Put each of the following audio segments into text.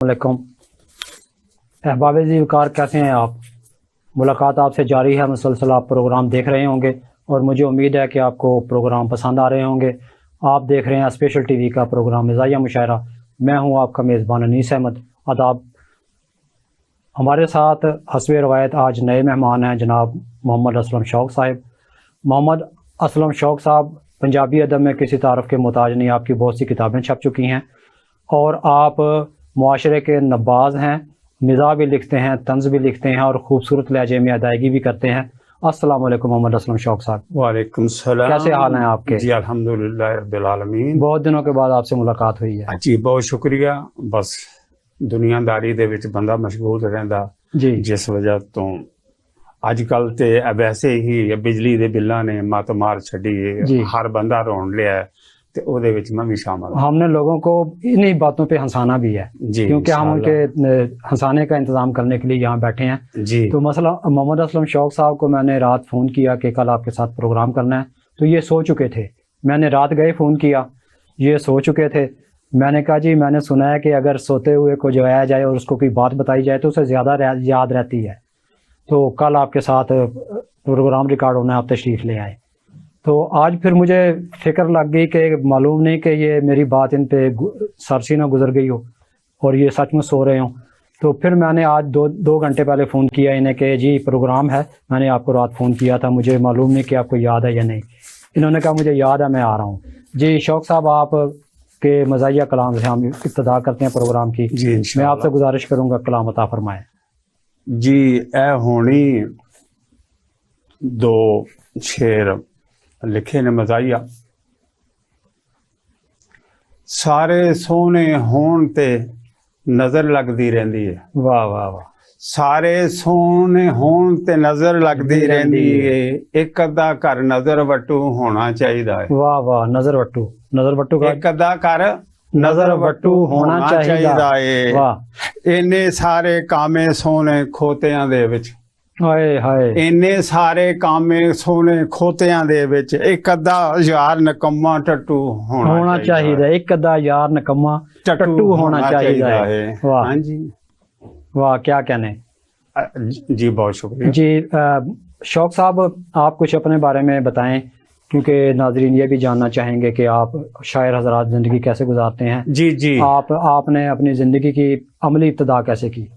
वालेकुम अहबाब जी वकार, कैसे हैं आप? मुलाकात आपसे जारी है, मुसलसल आप प्रोग्राम देख रहे होंगे और मुझे उम्मीद है कि आपको प्रोग्राम पसंद आ रहे होंगे। आप देख रहे हैं स्पेशल टीवी का प्रोग्राम मिज़ाहिया मुशायरा। मैं हूं आपका मेज़बान अनीस अहमद। आदाब। हमारे साथ हस्ब रवायत आज नए मेहमान हैं जनाब मोहम्मद असलम शौक़ साहब। मोहम्मद असलम शौक़ साहब पंजाबी अदब में किसी तारफ़ के मोहताज नहीं। आपकी बहुत सी किताबें छप चुकी हैं और आप मुआशरे के नब्बाज़ हैं, मिज़ाह भी लिखते हैं, तंज़ भी लिखते हैं और ख़ूबसूरत लहजे में अदायगी भी करते हैं। अस्सलाम वालेकुम मोहम्मद असलम शौक़ साहब। वालेकुम सलाम। कैसे हाल हैं आपके? जी अल्हम्दुलिल्लाह रब्बिल आलमीन। बहुत दिनों के बाद आपसे मुलाकात हुई है। जी बहुत शुक्रिया। बस दुनियादारी दे विच बंदा मशगूल रहंदा जी जिस वजह तो अजकल ते वैसे ही बिजली दे बिल्लां ने मत मार छड़ी जी। है, हर बंदा रोन लिया है ते ओदे विच मैं भी शामिल हूं। हमने लोगों को इन्हीं बातों पे हंसाना भी है जी क्योंकि हम इंशाअल्लाह। उनके हंसाने का इंतज़ाम करने के लिए यहाँ बैठे हैं। जी तो मसला मोहम्मद असलम शौक़ साहब को मैंने रात फ़ोन किया कि कल आपके साथ प्रोग्राम करना है, तो ये सो चुके थे। मैंने रात गए फ़ोन किया, ये सो चुके थे। मैंने कहा जी मैंने सुना है कि अगर सोते हुए को जगाया जाए और उसको कोई बात बताई जाए तो उसे ज़्यादा याद रहती है। तो कल आपके साथ प्रोग्राम रिकॉर्ड होना है, आप तशरीफ़ ले आए। तो आज फिर मुझे फ़िक्र लग गई कि मालूम नहीं कि ये मेरी बात इन पे सरसी ना गुजर गई हो और ये सच में सो रहे हों। तो फिर मैंने आज दो घंटे पहले फ़ोन किया इन्हें कि जी प्रोग्राम है। मैंने आपको रात फ़ोन किया था, मुझे मालूम नहीं कि आपको याद है या नहीं। इन्होंने कहा मुझे याद है, मैं आ रहा हूँ। जी शौक़ साहब, आप के मज़ाहिया कलाम से हम इब्तिदा करते हैं प्रोग्राम की। जी मैं इंशाअल्लाह। आपसे गुजारिश करूँगा कलाम अता फरमाएं। जी ए होनी दो शेर लिखे ने मज़ाहिया। सारे सोने होण ते नज़र लगदी रहंदी है। वाह वाह वाह। सारे सोने होण ते नज़र लगदी रहंदी है, एक अद्धा घर नज़र वट्टू होना चाहिदा है। वाह वाह। नज़र वट्टू का एक अद्धा घर नज़र वट्टू होना चाहिदा है। वाह। इन्ने सारे कामे सोने खोतियां दे विच, हाय हाय। इन्ने सारे कामे सोने खोतियां दे विच एक अद्धा यार नकम्मा टट्टू होना चाहिए। एक अद्धा यार नकम्मा टट्टू होना चाहिए है। वाह हाँ जी। वाह, क्या कहने। जी बहुत शुक्रिया जी शौक़ साहब, आप कुछ अपने बारे में बताएं क्योंकि नाज़रीन ये भी जानना चाहेंगे कि आप शायर हज़रात ज़िंदगी कैसे गुजारते हैं। जी जी। आपने अपनी ज़िंदगी की अमली इब्तिदा कैसे की?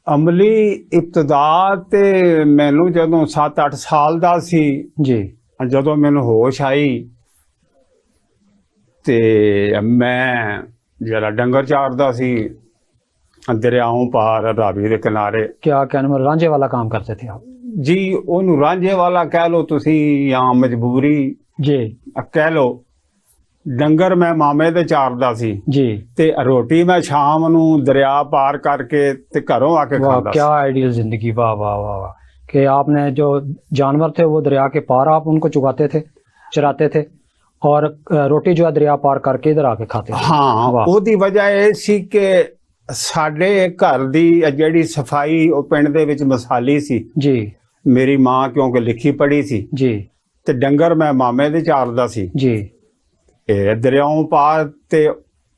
अमली इब्तिदा ते मैनू जदों 7-8 साल दा सी, जी जदों मैनू होश आई ते मैं जरा डंगर चारदा सी दरियाओं पार रावी दे किनारे। क्या कहने, रांझे वाला काम करते थे आप? जी ओनू रांझे वाला कह लो तुसी या मजबूरी जी कह लो। डंगर मैं मामे दे चारदा सी जी। ते रोटी मैं शाम नू दरिया पार करके ते घरों आके वाह, खांदा क्या सी। आइडियल जिंदगी। वाह वाह वाह वाह। कि आपने जो जानवर थे वो दरिया के पार आप उनको चुगाते थे, चराते थे और रोटी जो है दरिया पार करके इधर आके खाते थे। हाँ वाह। ओदी वजह ये सी कि साडे घर दी ਜਿਹੜੀ सफाई ਉਹ ਪਿੰਡ ਦੇ ਵਿੱਚ ਮਸਾਲੀ ਸੀ। जी ਮੇਰੀ ਮਾਂ ਕਿਉਂਕਿ ਲਿਖੀ ਪੜ੍ਹੀ ਸੀ जी ਤੇ ਡੰਗਰ ਮੈਂ ਮਾਮੇ ਦੇ ਚਾਰਦਾ ਸੀ। जी ਇਹ ਦਰਿਆਓਂ ਪਾਰ ਤੇ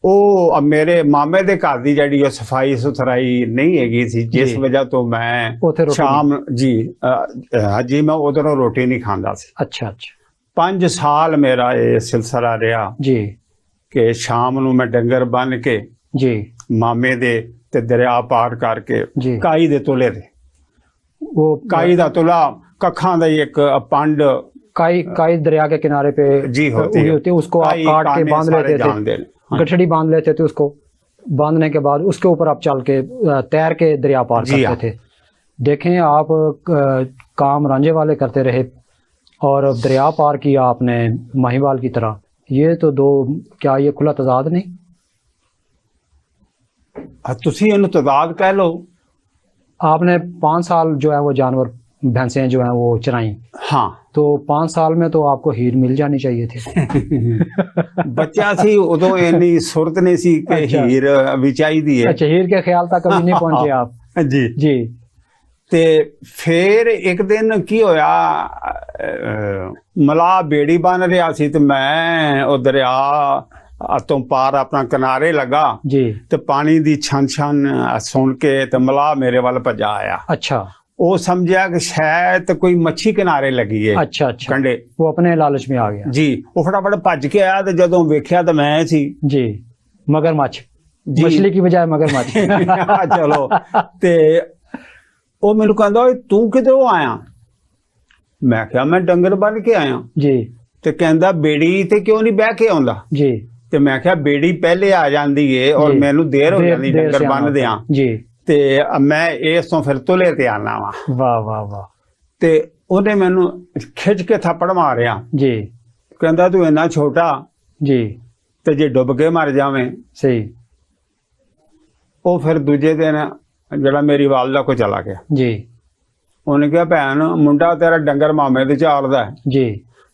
ਉਹ ਮੇਰੇ ਮਾਮੇ ਦੇ ਘਰ ਦੀ ਜਿਹੜੀ ਉਹ ਸਫਾਈ ਸੁਥਰਾਈ ਨਹੀਂ ਹੈਗੀ ਸੀ, ਜਿਸ ਜੀ। ਵਜ੍ਹਾ ਤੋਂ ਉੱਥੇ ਮੈਂ ਰੋਟੀ ਸ਼ਾਮ ਜੀ ਹਾਂਜੀ ਮੈਂ ਉਧਰੋਂ ਰੋਟੀ ਨਹੀਂ ਖਾਂਦਾ ਸੀ। अच्छा अच्छा 5 ਸਾਲ ਮੇਰਾ ਇਹ ਸਿਲਸਿਲਾ ਰਿਹਾ जी ਕਿ ਸ਼ਾਮ ਨੂੰ ਮੈਂ ਡੰਗਰ ਬੰਨ ਕੇ जी ਮਾਮੇ ਦੇ ਤੇ ਦਰਿਆ ਪਾਰ ਕਰਕੇ जी। ਕਾਈ ਦੇ ਤੁਲੇ ਦੇ वो ਕਾਈ ਦਾ ਤੁਲਾ ਕੱਖਾਂ ਦਾ ਇੱਕ ਪੰਡ काई दरिया के किनारे पे जी होती उगी है। होती है, उसको आप काई काट के काने बांध सारे लेते जानते थे। हैं। हाँ। गठड़ी बांध लेते थे, उसको बांधने के बाद उसके ऊपर आप चल के तैर के दरिया पार जी करते हाँ। थे। देखें आप काम रांझे वाले करते रहे और दरिया पार किया आपने माहीवाल की तरह। ये तो दो, क्या ये खुला तजाद नहीं? तुसी इन्हू तदाद कह लो। आपने 5 साल जो है वो जानवर भैंसें जो हैं वो चराई, हाँ तो 5 साल में तो आपको हीर मिल जानी चाहिए थी। बच्चा सी उदो इन्नी सुरत नहीं सी कि अच्छा। हीर भी चाहिदी है। अच्छा, हीर के ख्याल तक कभी नहीं पहुंचे आप? जी जी ते फिर एक दिन की होया, मला बेड़ी बन रहा सी ते मैं ओ दरिया ਤੋਂ ਪਾਰ ਆਪਣਾ ਕਿਨਾਰੇ ਲੱਗਾ ਜੀ ਤੇ ਪਾਣੀ ਦੀ ਛਣ ਛਣ ਸੁਣ ਕੇ ਤੇ ਮਲਾਹ ਮੇਰੇ ਵੱਲ ਭੱਜਾ ਆਇਆ। अच्छा ਉਹ ਸਮਝਿਆ ਕਿ ਸ਼ਾਇਦ ਕੋਈ ਮੱਛੀ ਕਿਨਾਰੇ ਲੱਗੀ ਹੈ अच्छा अच्छा ਕੰਡੇ। वो अपने लालच में आ गया ਜੀ ਉਹ ਫਟਾਫਟ ਭੱਜ ਕੇ ਆਇਆ ਤੇ ਜਦੋਂ ਵੇਖਿਆ ਤਾਂ ਮੈਂ ਸੀ। जी मगरमच्छ जी। मछली की बजाय मगरमच्छ ਚਲੋ ਤੇ ਉਹ ਮੈਨੂੰ ਕਹਿੰਦਾ ਓਏ ਤੂੰ ਕਿੱਧਰੋਂ ਆਇਆ? ਮੈਂ ਕਿਹਾ ਮੈਂ ਡੰਗਰ ਬੰਨ ਕੇ ਆਇਆ। जी ਤੇ ਕਹਿੰਦਾ ਬੇੜੀ ਤੇ ਕਿਉਂ ਨਹੀਂ ਬਹਿ ਕੇ ਆਉਂਦਾ? जी ਤੇ ਮੈਂ ਕਿਹਾ ਬੇੜੀ ਪਹਿਲੇ ਆ ਜਾਂਦੀ ਏ ਔਰ जी। ਮੈਨੂੰ ਦੇਰ ਹੋ ਜਾਂਦੀ देर ਡੰਗਰ से आना ਬੰਨਦਿਆਂ होता है। जी ਤੇ ਮੈਂ ਇਸ ਤੋਂ ਫਿਰ ਤੁਲੇ ਤੇ ਆਣਾ ਵਾ। वाह वाह वाह ਤੇ ਉਹਨੇ ਮੈਨੂੰ ਖਿੱਚ ਕੇ ਥੱਪੜ ਮਾਰਿਆ। जी ਕਹਿੰਦਾ ਤੂੰ ਇੰਨਾ ਛੋਟਾ जी ਤੇ ਜੇ ਡੁੱਬ ਕੇ ਮਰ ਜਾਵੇਂ। सही ਉਹ ਫਿਰ ਦੂਜੇ ਦਿਨ ਜਿਹੜਾ ਮੇਰੀ ਵਾਲਦਾ ਕੋ ਚਲਾ ਗਿਆ। जी ਉਹਨੇ ਕਿਹਾ ਭੈਣ ਮੁੰਡਾ ਤੇਰਾ ਡੰਗਰ ਮਾਮੇ ਦੇ ਚਾਰਦਾ ਹੈ जी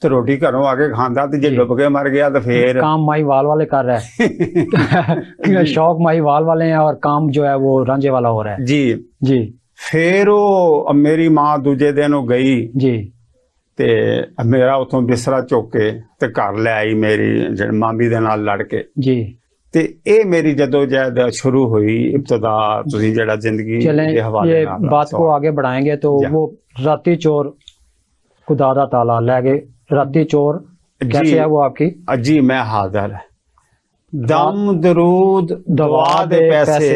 ਤੇ ਰੋਟੀ ਘਰੋਂ ਆ ਕੇ ਖਾਂਦਾ ਤੇ ਜੇ जी। ਡੁੱਬ ਕੇ ਮਰ ਗਿਆ ਤਾਂ ਫੇਰ काम माही वाल वाले कर रहा है शौक माही वाल वाले हैं और काम जो है वो रांझे वाला हो रहा है। ਜੀ जी ਫੇਰ ਉਹ ਮੇਰੀ ਮਾਂ ਦੂਜੇ ਦਿਨ ਉਹ ਗਈ जी ਤੇ ਮੇਰਾ ਉਥੋਂ ਬਿਸਤਰਾ ਚੁੱਕ ਕੇ ਤੇ ਘਰ ਲੈ ਆਈ ਮੇਰੀ ਜਿਹੜੀ ਮਾਮੀ ਦੇ ਨਾਲ ਲੜ ਕੇ। जी ਤੇ ਇਹ ਮੇਰੀ ਜਦੋਂ ਜਦ ਸ਼ੁਰੂ ਹੋਈ ਇਬਤਦਾ ਤੁਸੀਂ ਜਿਹੜਾ ਜ਼ਿੰਦਗੀ चलें ਦੇ ਹਵਾਲੇ ये ਨਾਲ बात को आगे बढ़ाएंगे तो जा। वो राती चोर खुदा दा ताला ले गए राती चोर कैसे जी। है वो आपकी जी मैं हाजिर दम दरूद दुआ दे पैसे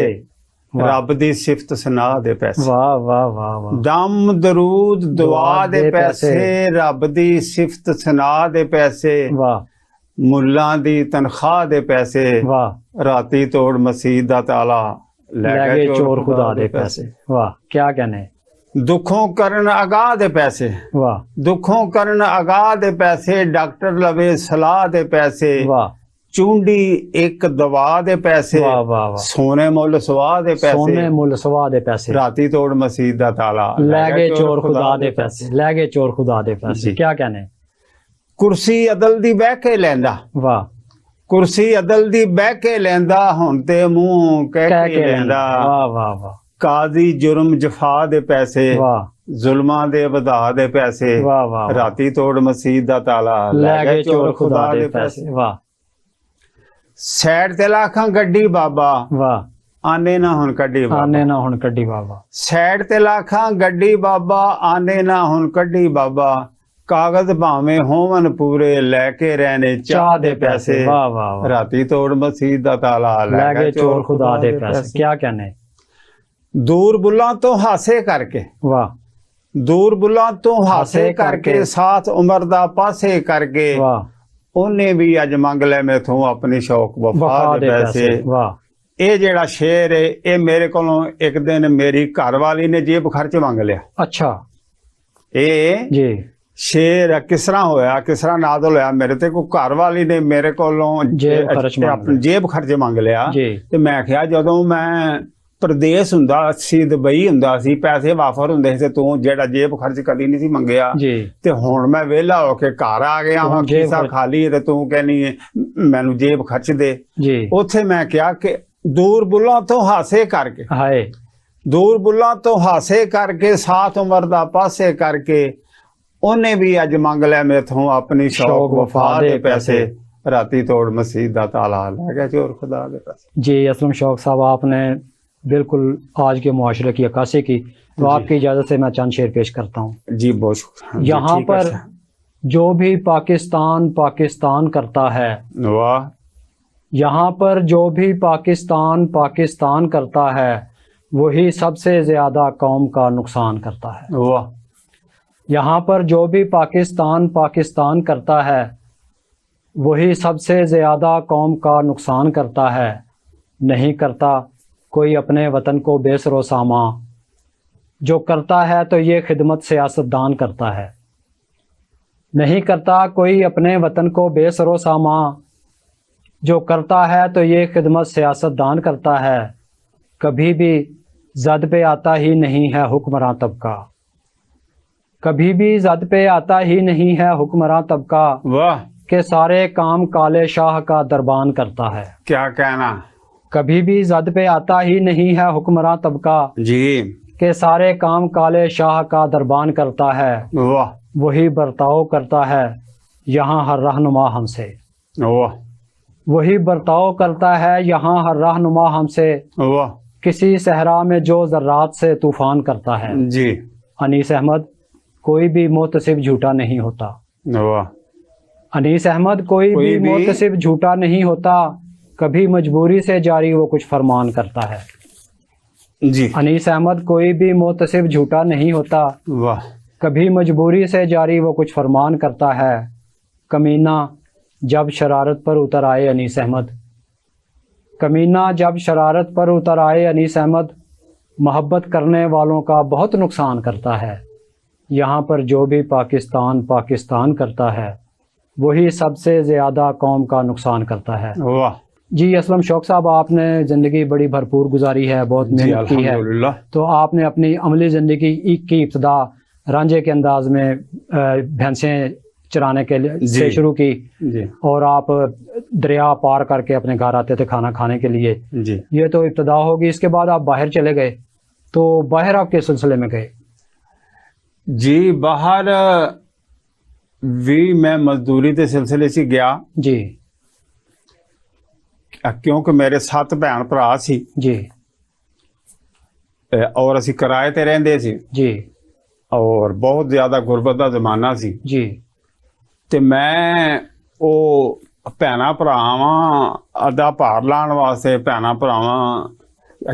वाह ਰੱਬ ਦੀ ਸਿਫਤ ਸੁਨਾ ਦੇ ਪੈਸੇ। वाह वाह वाह वाह ਦਮ ਦਰੂਦ ਦੁਆ ਦੇ ਪੈਸੇ ਰੱਬ ਦੀ ਸਿਫਤ ਸੁਨਾ ਦੇ ਪੈਸੇ वाह ਮੁੱਲਾਂ ਦੀ ਤਨਖਾਹ ਦੇ ਪੈਸੇ वाह ਰਾਤੀ ਤੋੜ ਮਸਜਿਦ ਦਾ ਤਾਲਾ ले गए चोर खुदा दे पैसे वाह क्या कहने ਦੁੱਖੋਂ ਕਰਨ ਅਗਾਹ ਦੇ ਪੈਸੇ वाह ਦੁੱਖੋਂ ਕਰਨ ਅਗਾਹ ਦੇ ਪੈਸੇ ਡਾਕਟਰ ਲਵੇ ਸਲਾਹ ਦੇ ਪੈਸੇ वाह ਚੁੰਡੀ ਇੱਕ ਦਵਾ ਦੇ ਪੈਸੇ वाह वाह वाह ਸੋਨੇ ਮੁੱਲ ਸਵਾਹ ਦੇ सोने ਪੈਸੇ मुल सवा दे पैसे ਰਾਤੀ ਤੋੜ ਮਸਜਿਦ ਦਾ ਤਾਲਾ ले गए चोर खुदा दे पैसे ले गए चोर खुदा दे पैसे जी। क्या कहने ਕੁਰਸੀ ਅਦਲ ਦੀ ਬਹਿ ਕੇ ਲੈਂਦਾ वाह ਕੁਰਸੀ ਅਦਲ ਦੀ ਬਹਿ ਕੇ ਲੈਂਦਾ ਹੁਣ ਤੇ ਮੂੰਹ ਕਹਿ कह ਕੇ के ਲੈਂਦਾ वाह वाह वाह ਕਾਜ਼ੀ ਜੁਰਮ ਜਫਾ ਦੇ ਪੈਸੇ वाह ਜ਼ੁਲਮਾਂ ਦੇ ਵਧਾ ਦੇ ਪੈਸੇ वाह वाह वाह। ਰਾਤੀ ਤੋੜ ਮਸਜਿਦ ਦਾ ਤਾਲਾ ले गए चोर खुदा दे पैसे वाह ਸਾਈਡ ਤੇ ਲਾਖਾਂ ਗੱਡੀ ਬਾਬਾ वाह ਆਨੇ ਨਾ ਹੁਣ ਕੱਢੀ आने ਬਾਬਾ ना हुन कड्डी बाबा ਸਾਈਡ ਤੇ ਲਾਖਾਂ ਗੱਡੀ ਬਾਬਾ ਆਨੇ ਨਾ ਹੁਣ ਕੱਢੀ ਬਾਬਾ ਕਾਗਜ਼ ਭਾਵੇਂ ਹੋਵਨ ਪੂਰੇ ਲੈ ਕੇ ਰਹਿਣੇ ਚਾਹ ਦੇ ਪੈਸੇ वाह वाह वाह ਰਾਤੀ ਤੋੜ ਮਸਜਿਦ ਦਾ ਤਾਲਾ ले गए चोर खुदा दे पैसे क्या कहने ਦੂਰ ਬੁੱਲਾਂ ਤੋਂ ਹਾਸੇ ਕਰਕੇ वाह ਦੂਰ ਬੁੱਲਾਂ ਤੋਂ ਹਾਸੇ ਹਾਸੇ ਕਰਕੇ ਕਰਕੇ ਸਾਥ ਉਮਰ ਦਾ ਪਾਸੇ ਕਰਕੇ वाह ਉਹਨੇ ਵੀ ਅੱਜ ਮੰਗ ਲੈ ਮੇਥੋਂ ਆਪਣੀ ਸ਼ੌਕ ਵਫਾ वफा ਦੇ दे ਪੈਸੇ। पैसे वाह ਇਹ ਜਿਹੜਾ ਸ਼ੇਰ ਹੈ ਇਹ ਮੇਰੇ ਕੋਲੋਂ ਇੱਕ ਦਿਨ ਮੇਰੀ ਘਰ ਵਾਲੀ ਨੇ ਜੇਬ ਖਰਚ ਮੰਗ ਲਿਆ। अच्छा ਇਹ जी ਸ਼ੇਰ ਕਿਸ ਤਰ੍ਹਾਂ ਹੋਇਆ ਕਿਸ ਤਰ੍ਹਾਂ ਨਾਜ਼ਲ ਹੋਇਆ ਮੇਰੇ ਤੇ ਕੋਈ ਘਰ ਵਾਲੀ ਨੇ ਮੇਰੇ ਕੋਲੋਂ ਜੇਬ ਖਰਚ ਮੰਗ ਆਪਣੀ ਜੇਬ ਖਰਚ ਮੰਗ ਲਿਆ। जी ਤੇ ਮੈਂ ਕਿਹਾ ਜਦੋਂ ਮੈਂ ਪ੍ਰਦੇਸ਼ ਹੁੰਦਾ ਸੀ ਦੁਬਈ ਹੁੰਦਾ ਸੀ ਪੈਸੇ ਵਾਫਰ ਹੁੰਦੇ ਸੀ ਤੇ ਤੂੰ ਜਿਹੜਾ ਜੇਬ ਖਰਚ ਕਦੀ ਨਹੀਂ ਸੀ ਮੰਗਿਆ जी ਤੇ ਹੁਣ ਮੈਂ ਵਿਹਲਾ ਹੋ ਕੇ ਘਰ ਆ ਗਿਆ ਹਾਂ ਹੁਣ ਜੇਬ ਖੀਸਾ ਖਰਚ- ਖਾਲੀ ਹੈ ਤੇ ਤੂੰ ਕਹਿੰਦੀ ਹੈ, ਮੈਨੂੰ ਜੇਬ ਖਰਚ ਦੇ। जी ਉੱਥੇ ਮੈਂ ਕਿਹਾ ਕਿ ਦੂਰ ਬੁੱਲਾਂ ਤੋਂ ਹਾਸੇ ਕਰਕੇ हाय ਦੂਰ ਬੁੱਲਾਂ ਤੋਂ ਹਾਸੇ ਕਰਕੇ ਸਾਥ ਉਮਰ ਦਾ ਪਾਸੇ ਕਰਕੇ ਉਹਨੇ ਵੀ ਅੱਜ ਮੰਗ ਲਿਆ ਮੇਥੋਂ ਆਪਣੀ ਸ਼ੌਕ ਵਫਾ ਦੇ ਪੈਸੇ ਰਾਤੀ ਤੋੜ ਮਸਜਿਦ ਦਾ ਤਾਲਾ ਲੈ ਗਿਆ ਚੋਰ ਖੁਦਾ ਦੇ ਪੈਸੇ। जी असलम शौक साहब आपने बिल्कुल आज के मुआशरे की अक्कासी की तो जी। आपकी इजाज़त से मैं चंद शेर पेश करता हूँ। जी बहुत शुक्रिया जी, यहाँ ठीक है पर जो भी पाकिस्तान पाकिस्तान करता है सर। वाह यहाँ पर जो भी पाकिस्तान पाकिस्तान करता है वही सबसे ज़्यादा कौम का नुकसान करता है। वाह यहाँ पर जो भी पाकिस्तान पाकिस्तान करता है वही सबसे ज़्यादा कौम का नुकसान करता है। नहीं करता कोई अपने वतन को बेसरो सामा, जो करता है तो ये खिदमत सियासतदान करता है। नहीं करता कोई अपने वतन को बेसरो सामा, जो करता है तो ये खिदमत सियासतदान करता है। कभी भी ज़द पे आता ही नहीं है हुक्मरां तबका, कभी भी ज़द पे आता ही नहीं है हुक्मरां तबका, वाह के सारे काम काले शाह का दरबान करता है। क्या कहना कभी भी ज़द पे आता ही नहीं है हुक्मरां तबका, जी। के सारे काम काले शाह का दरबान करता है। वाह वही बर्ताव करता है यहाँ हर रहनुमा हमसे। वाह वही बर्ताव करता है यहाँ हर रहनुमा हमसे, वाह किसी सहरा में जो ज़र्रात से तूफान करता है। जी, अनीस अहमद, कोई भी मोतसिब झूठा नहीं होता। वाह अनीस अहमद, कोई भी मोतसिब झूठा नहीं होता, कभी मजबूरी से जारी वो कुछ फरमान करता है। जी, अनीस अहमद, कोई भी मोतसिब झूठा नहीं होता, वाह कभी मजबूरी से जारी वो कुछ फरमान करता है। कमीना जब शरारत पर उतर आए अनीस अहमद, कमीना जब शरारत पर उतर आए अनीस अहमद, मोहब्बत करने वालों का बहुत नुकसान करता है। यहाँ पर जो भी पाकिस्तान पाकिस्तान करता है, वही सबसे ज़्यादा कौम का नुकसान करता है। वाह जी असलम शौक साहब, आपने ज़िंदगी बड़ी भरपूर गुजारी है, बहुत जी, मेहनत की है। अल्हम्दुलिल्लाह। तो आपने अपनी अमली ज़िंदगी की इब्तदा रांझे के अंदाज में भैंसें चराने के लिए से शुरू की, जी, और आप दरिया पार करके अपने घर आते थे खाना खाने के लिए। जी, ये तो इब्तदा होगी। इसके बाद आप बाहर चले गए, तो बाहर आप किस सिलसिले में गए? जी बाहर भी मैं मजदूरी के सिलसिले से गया, जी क्योंकि मेरे 7 ਭੈਣ ਭਰਾ ਸੀ जी ਔਰ ਅਸੀਂ ਕਿਰਾਏ ਤੇ ਰਹਿੰਦੇ ਸੀ जी ਔਰ ਬਹੁਤ ਜ਼ਿਆਦਾ ਗੁਰਬਤ ਦਾ ਜ਼ਮਾਨਾ ਸੀ जी ਤੇ ਮੈਂ ਉਹ ਭੈਣਾਂ ਭਰਾਵਾਂ ਦਾ ਭਾਰ ਲਾਉਣ ਵਾਸਤੇ ਭੈਣਾਂ ਭਰਾਵਾਂ,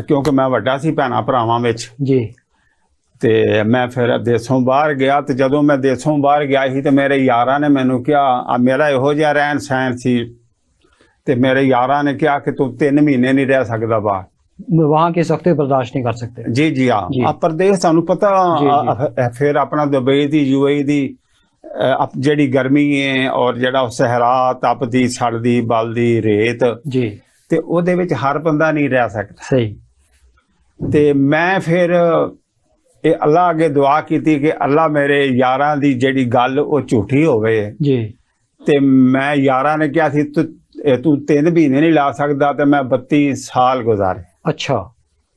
ਕਿਉਂਕਿ ਮੈਂ ਵੱਡਾ ਸੀ ਭੈਣਾਂ ਭਰਾਵਾਂ ਵਿੱਚ, जी ਤੇ ਮੈਂ ਫਿਰ ਦੇਸ਼ੋਂ ਬਾਹਰ ਗਿਆ। ਤੇ ਜਦੋਂ ਮੈਂ ਦੇਸ਼ੋਂ ਬਾਹਰ ਗਿਆ ਸੀ ਤੇ ਮੇਰੇ ਯਾਰਾਂ ਨੇ ਮੈਨੂੰ ਕਿਹਾ, ਆ ਮੇਰਾ ਇਹੋ ਜਿਹਾ ਰਹਿਣ ਸਹਿਣ ਸੀ, ਤੇ ਮੇਰੇ ਯਾਰਾਂ ਨੇ ਕਿਹਾ ਕਿ ਤੂੰ 3 ਮਹੀਨੇ ਨਹੀਂ ਰਹਿ ਸਕਦਾ ਬਾਹਰ। वहाँ की सख्ती बर्दाश्त नहीं कर सकते। ਜੀ ਜੀ ਆ ਜੀ। ਪ੍ਰਦੇਸ਼ ਤੁਹਾਨੂੰ ਪਤਾ ਜੀ, ਫਿਰ ਆਪਣਾ ਦੁਬਈ ਦੀ ਯੂਏਈ ਦੀ ਜਿਹੜੀ ਗਰਮੀ ਹੈ ਔਰ ਜਿਹੜਾ ਸਹਿਰਾ ਤਪਦੀ ਸੜਦੀ ਬਲਦੀ ਰੇਤ, जी ਤੇ ਉਹਦੇ ਵਿੱਚ ਹਰ ਬੰਦਾ ਨਹੀਂ ਰਹਿ ਸਕਦਾ। सही ਤੇ ਮੈਂ ਫਿਰ ਇਹ ਅੱਲਾ ਅੱਗੇ ਦੁਆ ਕੀਤੀ ਕਿ ਅੱਲਾ ਮੇਰੇ ਯਾਰਾਂ ਦੀ ਜਿਹੜੀ ਗੱਲ ਉਹ ਝੂਠੀ ਹੋਵੇ। जी ਤੇ ਮੈਂ ਯਾਰਾਂ ਨੇ ਕਿਹਾ ਸੀ ਤੂੰ 3 ਮਹੀਨੇ ਨਹੀਂ ਲਾ ਸਕਦਾ, ਤੇ ਮੈਂ 32 ਸਾਲ ਗੁਜ਼ਾਰੇ। अच्छा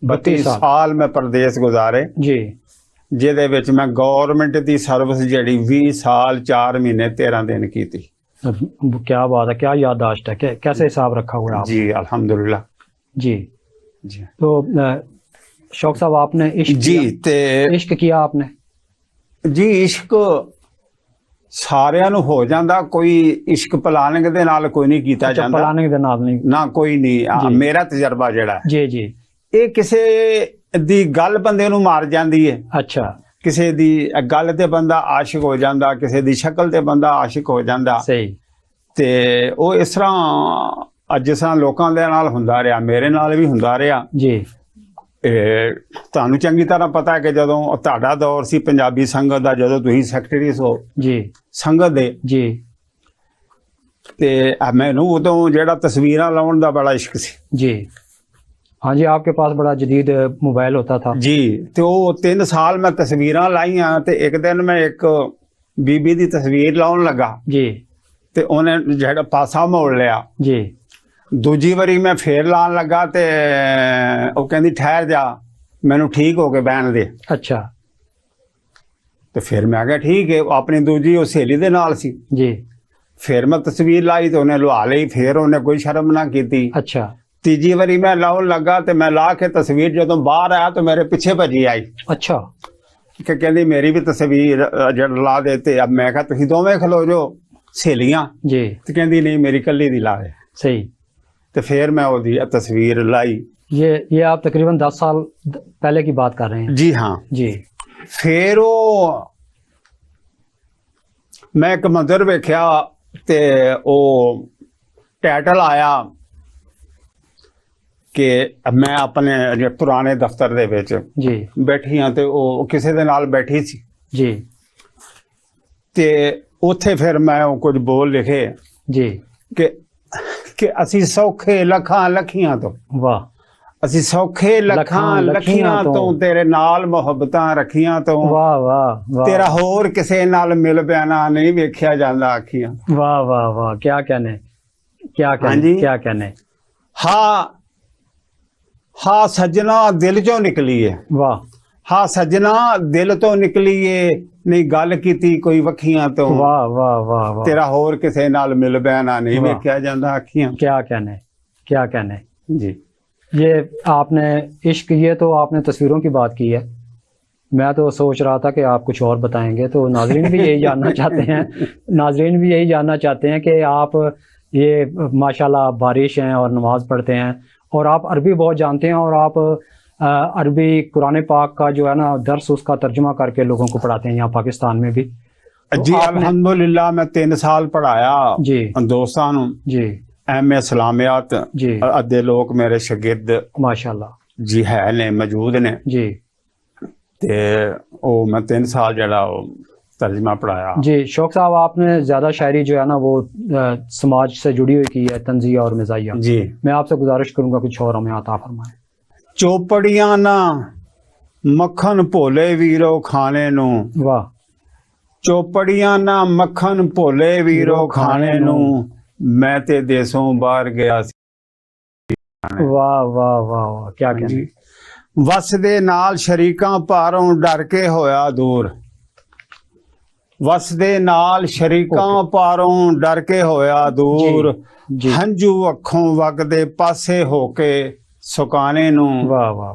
32 ਸਾਲ ਮੈਂ ਪ੍ਰਦੇਸ਼ ਗੁਜ਼ਾਰੇ, जी ਜਿਹਦੇ ਵਿੱਚ ਮੈਂ ਗਵਰਨਮੈਂਟ ਦੀ ਸਰਵਿਸ ਜਿਹੜੀ 20 ਸਾਲ 4 ਮਹੀਨੇ 13 ਦਿਨ ਕੀਤੀ। क्या बात है, क्या याददाश्त है, कैसे हिसाब रखा हुआ है आप? जी अल्हम्दुलिल्लाह जी जी। तो शौक साहब, आपने इश्क जी किया? ਤੇ इश्क किया आपने? ਜੀ ਇਸ਼ਕ ਸਾਰਿਆਂ ਨੂੰ ਹੋ ਜਾਂਦਾ, ਕੋਈ ਇਸ਼ਕ ਪਲਾਨਿੰਗ ਦੇ ਨਾਲ ਕੋਈ ਨਹੀਂ ਕੀਤਾ अच्छा, ਜਾਂਦਾ पलाने के नाल नहीं? ਨਾ, ਕੋਈ ਨਹੀਂ। ਜੀ। ਮੇਰਾ ਤਜਰਬਾ ਜਿਹੜਾ ਹੈ, जी जी ਇਹ ਕਿਸੇ ਦੀ ਗੱਲ ਬੰਦੇ ਨੂੰ ਮਾਰ ਜਾਂਦੀ ਹੈ। अच्छा ਕਿਸੇ ਦੀ ਗੱਲ ਤੇ ਬੰਦਾ ਆਸ਼ਿਕ ਹੋ ਜਾਂਦਾ, ਕਿਸੇ ਦੀ ਸ਼ਕਲ ਤੇ ਬੰਦਾ ਆਸ਼ਿਕ ਹੋ ਜਾਂਦਾ। सही ਤੇ ਉਹ ਇਸ ਤਰ੍ਹਾਂ ਜਿਸ ਤਰ੍ਹਾਂ ਲੋਕਾਂ ਦੇ ਨਾਲ ਹੁੰਦਾ ਰਿਹਾ, ਮੇਰੇ ਨਾਲ ਵੀ ਹੁੰਦਾ ਰਿਹਾ। जी ਤੁਹਾਨੂੰ ਚੰਗੀ ਤਰ੍ਹਾਂ ਪਤਾ ਹੈ ਕਿ ਜਦੋਂ ਤੁਹਾਡਾ ਦੌਰ ਸੀ ਪੰਜਾਬੀ ਸੰਗਤ ਦਾ, ਜਦੋਂ ਤੁਸੀਂ ਸੈਕਟਰੀ ਸੋ जी ਸੰਗਤ ਦੇ, जी ਤੇ ਮੈਨੂੰ ਉਦੋਂ ਜਿਹੜਾ ਤਸਵੀਰਾਂ ਲਾਉਣ ਦਾ ਬੜਾ ਇਸ਼ਕ ਸੀ। जी हाँ जी, आपके पास बड़ा जदीद मोबाइल होता था। ਜੀ ਤੇ ਉਹ 3 ਸਾਲ ਮੈਂ ਤਸਵੀਰਾਂ ਲਾਈਆਂ, ਤੇ ਇੱਕ ਦਿਨ ਮੈਂ ਇੱਕ ਬੀਬੀ ਦੀ ਤਸਵੀਰ ਲਾਉਣ ਲੱਗਾ, जी ਤੇ ਉਹਨੇ ਜਿਹੜਾ ਪਾਸਾ ਮੋੜ ਲਿਆ। जी ਦੂਜੀ ਵਾਰੀ ਮੈਂ ਫੇਰ ਲਾਉਣ ਲੱਗਾ, ਤੇ ਉਹ ਕਹਿੰਦੀ ਠਹਿਰ ਜਾ, ਮੈਨੂੰ ਠੀਕ ਹੋ ਕੇ ਬਹਿਣ ਦੇ। अच्छा ਤੇ ਫਿਰ ਮੈਂ ਕਿਹਾ ਠੀਕ ਹੈ। ਉਹ ਆਪਣੀ ਦੂਜੀ ਉਹ ਸਹੇਲੀ ਦੇ ਨਾਲ ਸੀ। जी ਫਿਰ ਮੈਂ ਤਸਵੀਰ ਲਾਈ ਤੇ ਉਹਨੇ ਲਵਾ ਲਈ, ਫਿਰ ਉਹਨੇ ਕੋਈ ਸ਼ਰਮ ਨਾ ਕੀਤੀ। अच्छा ਤੀਜੀ ਵਾਰੀ ਮੈਂ ਲਾਉਣ ਲੱਗਾ, ਤੇ ਮੈਂ ਲਾ ਕੇ ਤਸਵੀਰ ਜਦੋਂ ਬਾਹਰ ਆਇਆ ਤਾਂ ਮੇਰੇ ਪਿੱਛੇ ਭੱਜੀ ਆਈ अच्छा ਕਿ ਕਹਿੰਦੀ ਮੇਰੀ ਵੀ ਤਸਵੀਰ ਜੜ ਲਾ ਦੇ। ਤੇ ਅਬ ਮੈਂ ਕਿਹਾ ਤੁਸੀਂ ਦੋਵੇਂ ਖਲੋ ਜੋ ਸਹੇਲੀਆਂ, जी ਤੇ ਕਹਿੰਦੀ ਨਹੀਂ ਮੇਰੀ ਕੱਲੀ ਦੀ ਲਾ ਦੇ। सही। ਤੇ ਫਿਰ ਮੈਂ ਉਹਦੀ ਤਸਵੀਰ ਲਾਈ। ये आप तकरीबन 10 साल पहले की बात कर रहे हैं? ਜੀ ਹਾਂ। जी ਫਿਰ ਉਹ ਮੈਂ ਇੱਕ ਮੰਜ਼ਰ ਵੇਖਿਆ, ਤੇ ਉਹ ਟਾਈਟਲ ਆਇਆ ਕਿ ਮੈਂ ਆਪਣੇ ਜਿਹੜੇ ਪੁਰਾਣੇ ਦਫ਼ਤਰ ਦੇ ਵਿੱਚ जी ਬੈਠੀ ਹਾਂ, ਤੇ ਉਹ ਕਿਸੇ ਦੇ ਨਾਲ ਬੈਠੀ ਸੀ। जी ਤੇ ਉੱਥੇ ਫਿਰ ਮੈਂ ਉਹ ਕੁਝ ਬੋਲ ਲਿਖੇ जी ਕਿ ਅਸੀਂ ਸੌਖੇ ਲੱਖਾਂ ਲੱਖੀਆਂ ਤੋਂ, वाह ਅਸੀਂ ਸੌਖੇ ਲੱਖਾਂ ਲੱਖੀਆਂ ਤੋਂ, ਤੇਰੇ ਨਾਲ ਮੁਹੱਬਤਾਂ ਰੱਖੀਆਂ ਤੋਂ, वाह वाह वाह ਤੇਰਾ ਹੋਰ ਕਿਸੇ ਨਾਲ ਮਿਲ ਪਿਆਣਾ ਨਹੀਂ ਵੇਖਿਆ ਜਾਂਦਾ ਅੱਖੀਆਂ। वाह वाह वाह, क्या कहने, क्या हाँ कहने, जी। क्या कहने। ਹਾਂ ਹਾਂ ਸੱਜਣਾ ਦਿਲ ਚੋਂ ਨਿਕਲੀ ਹੈ, वाह ਹਾਂ ਸੱਜਣਾ ਦਿਲ ਤੋਂ ਨਿਕਲੀ ਏ ਨਹੀਂ ਗੱਲ ਕੀਤੀ ਕੋਈ ਵੱਖੀਆਂ ਤੋਂ वाह वाह वाह वाह ਤੇਰਾ ਹੋਰ ਕਿਸੇ ਨਾਲ ਮਿਲ ਬਹਿਣਾ ਨਹੀਂ ਵਾਹ। ਵੇਖਿਆ ਜਾਂਦਾ ਅੱਖੀਆਂ क्या कहने ਜੀ ये आपने इश्क ये तो आपने तस्वीरों की बात की है मैं तो सोच रहा था कि आप कुछ और बताएंगे तो नाजरीन भी यही जानना चाहते हैं नाजरीन भी यही जानना चाहते हैं कि आप ये माशाल्लाह बारिश हैं और नमाज पढ़ते हैं और आप अरबी बहुत जानते हैं और आप अरबी कुरान पाक का जो है ना दर्स उसका तर्जुमा करके लोगों को पढ़ाते हैं यहाँ पाकिस्तान में भी तो ਜੀ आपने- ਅਲਹਮਦੁਲਿਲਾ ਮੈਂ 3 ਸਾਲ ਪੜਾਇਆ जी ਦੋਸਤਾਂ ਨੂੰ जी ਐਮਏ ਇਸਲਾਮੀਆਤ जी ਅੱਧੇ ਲੋਕ ਮੇਰੇ ਸ਼ਾਗਿਰਦ माशाल्लाह ਜੀ ਹੈ ਨੇ ਮੌਜੂਦ ਨੇ जी ਤੇ ਉਹ ਮੈਂ 3 ਸਾਲ ਜਿਹੜਾ ਉਹ ਤਰਜਮਾ ਪੜਾਇਆ जी शौक साहब आपने ज़्यादा शायरी जो है ना वो समाज से जुड़ी हुई की है तंजिया और मिजाइया जी मैं आपसे गुजारिश करूंगा कुछ और हमें अता फरमाएं ਚੋਪੜੀਆਂ ਨਾ ਮੱਖਣ ਭੋਲੇ ਵੀਰੋ ਖਾਣੇ ਨੂੰ वाह ਚੋਪੜੀਆਂ ਨਾ ਮੱਖਣ ਭੋਲੇ ਵੀਰੋ ਖਾਣੇ ਨੂੰ ਮੈਂ ਤੇ ਦੇਸੋਂ ਬਾਹਰ ਗਿਆ ਸੀ वाह वाह वाह वाह क्या कहने ਵਸ ਦੇ ਨਾਲ ਸ਼ਰੀਕਾਂ ਭਾਰੋਂ ਡਰ ਕੇ ਹੋਇਆ ਦੂਰ ਵਸ ਦੇ ਨਾਲ ਸ਼ਰੀਕਾਂ ਭਾਰੋਂ ਡਰ ਕੇ ਹੋਇਆ ਦੂਰ जी ਹੰਝੂ ਅੱਖੋਂ ਵਗਦੇ ਪਾਸੇ ਹੋ ਕੇ ਸੁਕਾਣੇ ਨੂੰ वाह वाह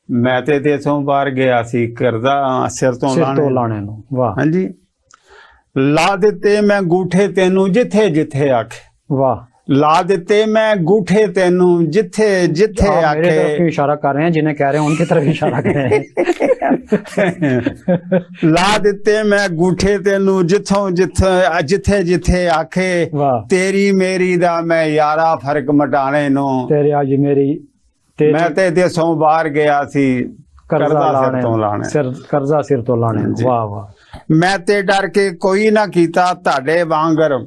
ਮੈਂ ਤੇ ਦੇਸੋਂ ਬਾਹਰ ਗਿਆ ਸੀ ਕਰਦਾ ਸਿਰ ਤੋਂ सिर तो ਲਾਣੇ लाने नो वाह ਹਾਂਜੀ ਲਾ ਦਿੱਤੇ ਮੈਂ ਗੂਠੇ ਤੈਨੂੰ ਜਿੱਥੇ ਜਿੱਥੇ ਆਖੇ वाह ਲਾ ਦਿੱਤੇ ਮੈਂ ਗੂਠੇ ਤੈਨੂੰ ਜਿੱਥੇ ਜਿੱਥੇ आप मेरे तरफ ਆਖੇ क्यों इशारा कर रहे हैं जिन्हें कह रहे हैं उनकी तरफ इशारा कर रहे हैं ਲਾ ਦਿੱਤੇ ਮੈਂ ਗੂਠੇ ਤੈਨੂੰ ਜਿੱਥੋਂ ਜਿੱਥੇ ਜਿੱਥੇ ਆਖੇ वाह ਤੇਰੀ ਮੇਰੀ ਦਾ ਮੈਂ ਯਾਰਾ ਫਰਕ ਮਟਾਣੇ ਨੂੰ तेरे आज मेरी तेरी ਮੈਂ ਤੇ ਦੇਸੋਂ ਬਾਹਰ ਗਿਆ ਸੀ कर्जा ਕਰਜ਼ਾ ਸਿਰ लाने ਤੋਂ ਲਾਣੇ सिर कर्जा सिर तो लाने जी। वाह वाह ਮੈਂ ਤੇ ਡਰ ਕੇ ਕੋਈ ਨਾ ਕੀਤਾ ਤੁਹਾਡੇ ਵਾਂਗਰ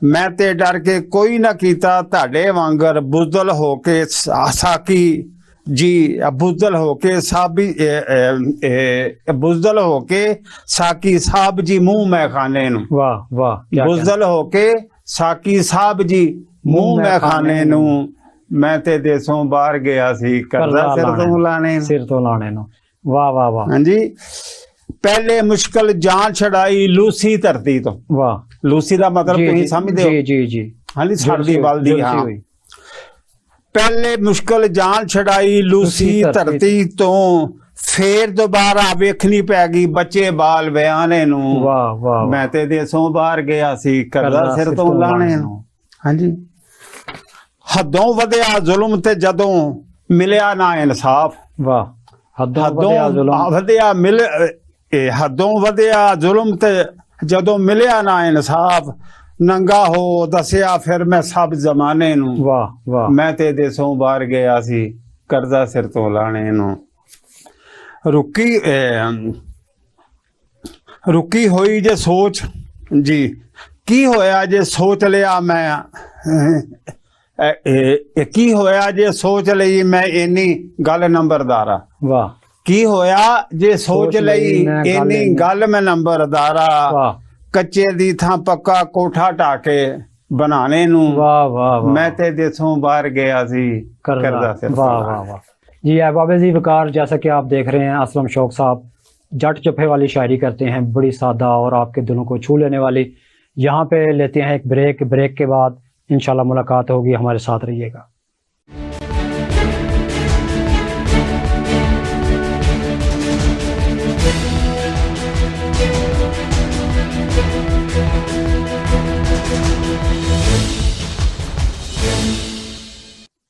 ਮੈਂ ਤੇ ਡਰ ਕੇ ਕੋਈ ਨਾ ਕੀਤਾ ਤੁਹਾਡੇ ਵਾਂਗਰ ਬੁਜ਼ਦਲ ਹੋ ਕੇ ਸਾਕੀ ਜੀ ਬੁਜ਼ਦਲ ਹੋ ਕੇ ਸਾਬੀ ਬੁਜ਼ਦਲ ਹੋ ਕੇ ਸਾਕੀ ਸਾਹਿਬ ਜੀ ਮੂੰਹ ਮੈਂ ਖਾਣੇ ਨੂੰ वाह वाह क्या कहने? ਬੁਜ਼ਦਲ ਹੋ ਕੇ ਸਾਕੀ ਸਾਹਿਬ ਜੀ ਮੂੰਹ ਮੈਂ ਖਾਣੇ ਨੂੰ ਮੈਂ ਤੇ ਦੇਸੋਂ ਬਾਹਰ ਗਿਆ ਸੀ ਕਰਜ਼ਾ ਸਿਰ ਤੋਂ ਲਾਣੇ ਨੂੰ। सिर तो लाने नो वाह वाह वाह ਹਾਂਜੀ ਪਹਿਲੇ ਮੁਸ਼ਕਲ ਜਾਨ ਛੜਾਈ ਲੂਸੀ ਧਰਤੀ ਤੋਂ वाह ਲੂਸੀ ਦਾ ਮਤਲਬ जी ਤੁਸੀਂ जी ਸਮਝਦੇ ਹੋ जी जी जी ਹਾਂਜੀ ਸਰਦੀ ਬਲਦੀ झुलसी ਹਾਂ हुई। ਪਹਿਲੇ ਮੁਸ਼ਕਲ ਜਾਨ ਛੜਾਈ ਲੂਸੀ ਲੂਸੀ ਧਰਤੀ ਧਰਤੀ ਤੋਂ ਫੇਰ ਦੁਬਾਰਾ ਵੇਖਣੀ ਪੈ ਗਈ ਬੱਚੇ ਬਾਲ ਵਿਆਹਣੇ ਨੂੰ वाह वाह ਮੈਂ ਤੇ ਦੇਸੋਂ ਬਾਹਰ ਗਿਆ ਸੀ ਕਰਜ਼ਾ ਸਿਰ ਤੋਂ ਲਾਣੇ ਨੂੰ ਹਾਂਜੀ ਹੱਦੋਂ ਵਧਿਆ ਜ਼ੁਲਮ ਤੇ ਜਦੋਂ ਮਿਲਿਆ ਨਾ ਇਨਸਾਫ वाह हदों ਹੱਦੋਂ वधिया जुल्म ਵਧਿਆ ਹੱਦੋਂ ਵਧਿਆ ਜ਼ੁਲਮ ਤੇ ਜਦੋਂ ਮਿਲਿਆ ਨਾ ਇਨਸਾਫ ਨੰਗਾ ਹੋ ਦੱਸਿਆ ਫਿਰ ਮੈਂ ਸਭ ਜ਼ਮਾਨੇ ਨੂੰ वाह वाह ਮੈਂ ਤੇ ਦੇਸੋਂ ਬਾਹਰ ਗਿਆ ਸੀ ਕਰਜ਼ਾ ਸਿਰ ਤੋਂ ਲਾਣੇ ਨੂੰ ਰੁਕੀ ਹੋਈ ਜੇ ਸੋਚ ਜੀ ਕੀ ਹੋਇਆ ਜੇ ਸੋਚ ਲਿਆ ਮੈਂ ਇਹ ਕੀ ਹੋਇਆ ਜੇ ਸੋਚ ਲਈ ਮੈਂ ਇੰਨੀ ਗੱਲ ਨੰਬਰਦਾਰਾ वाह ਕੀ ਹੋਇਆ ਜੇ ਸੋਚ ਸੋਚ ਲਈ ਲਈ ਮੈਂ ਗੱਲ ਇੰਨੀ ਇੰਨੀ- ਗੱਲ ਮੈਂ ਨੰਬਰਦਾਰਾ वाह ਕੱਚੇ ਦੀ ਥਾਂ ਪੱਕਾ ਕੋਠਾ ਢਾਕੇ ਬਣਾਣੇ ਨੂੰ वाह वाह वाह ਮੈਂ ਤੇ ਦੇਸੋਂ ਬਾਹਰ ਗਿਆ ਸੀ कर्जा ਕਰਜ਼ਾ ਸਿਰ ਤੋਂ वाह ਲਾਣੇ। वाह वाह जी अहबाब जी वकार जैसा कि आप देख रहे हैं असलम शौक साहब जट जफे वाली शायरी करते हैं बड़ी सादा और आपके दिलों को छू लेने वाली। यहाँ पे लेते हैं एक ब्रेक के बाद इंशाल्लाह मुलाकात होगी, हमारे साथ रहिएगा।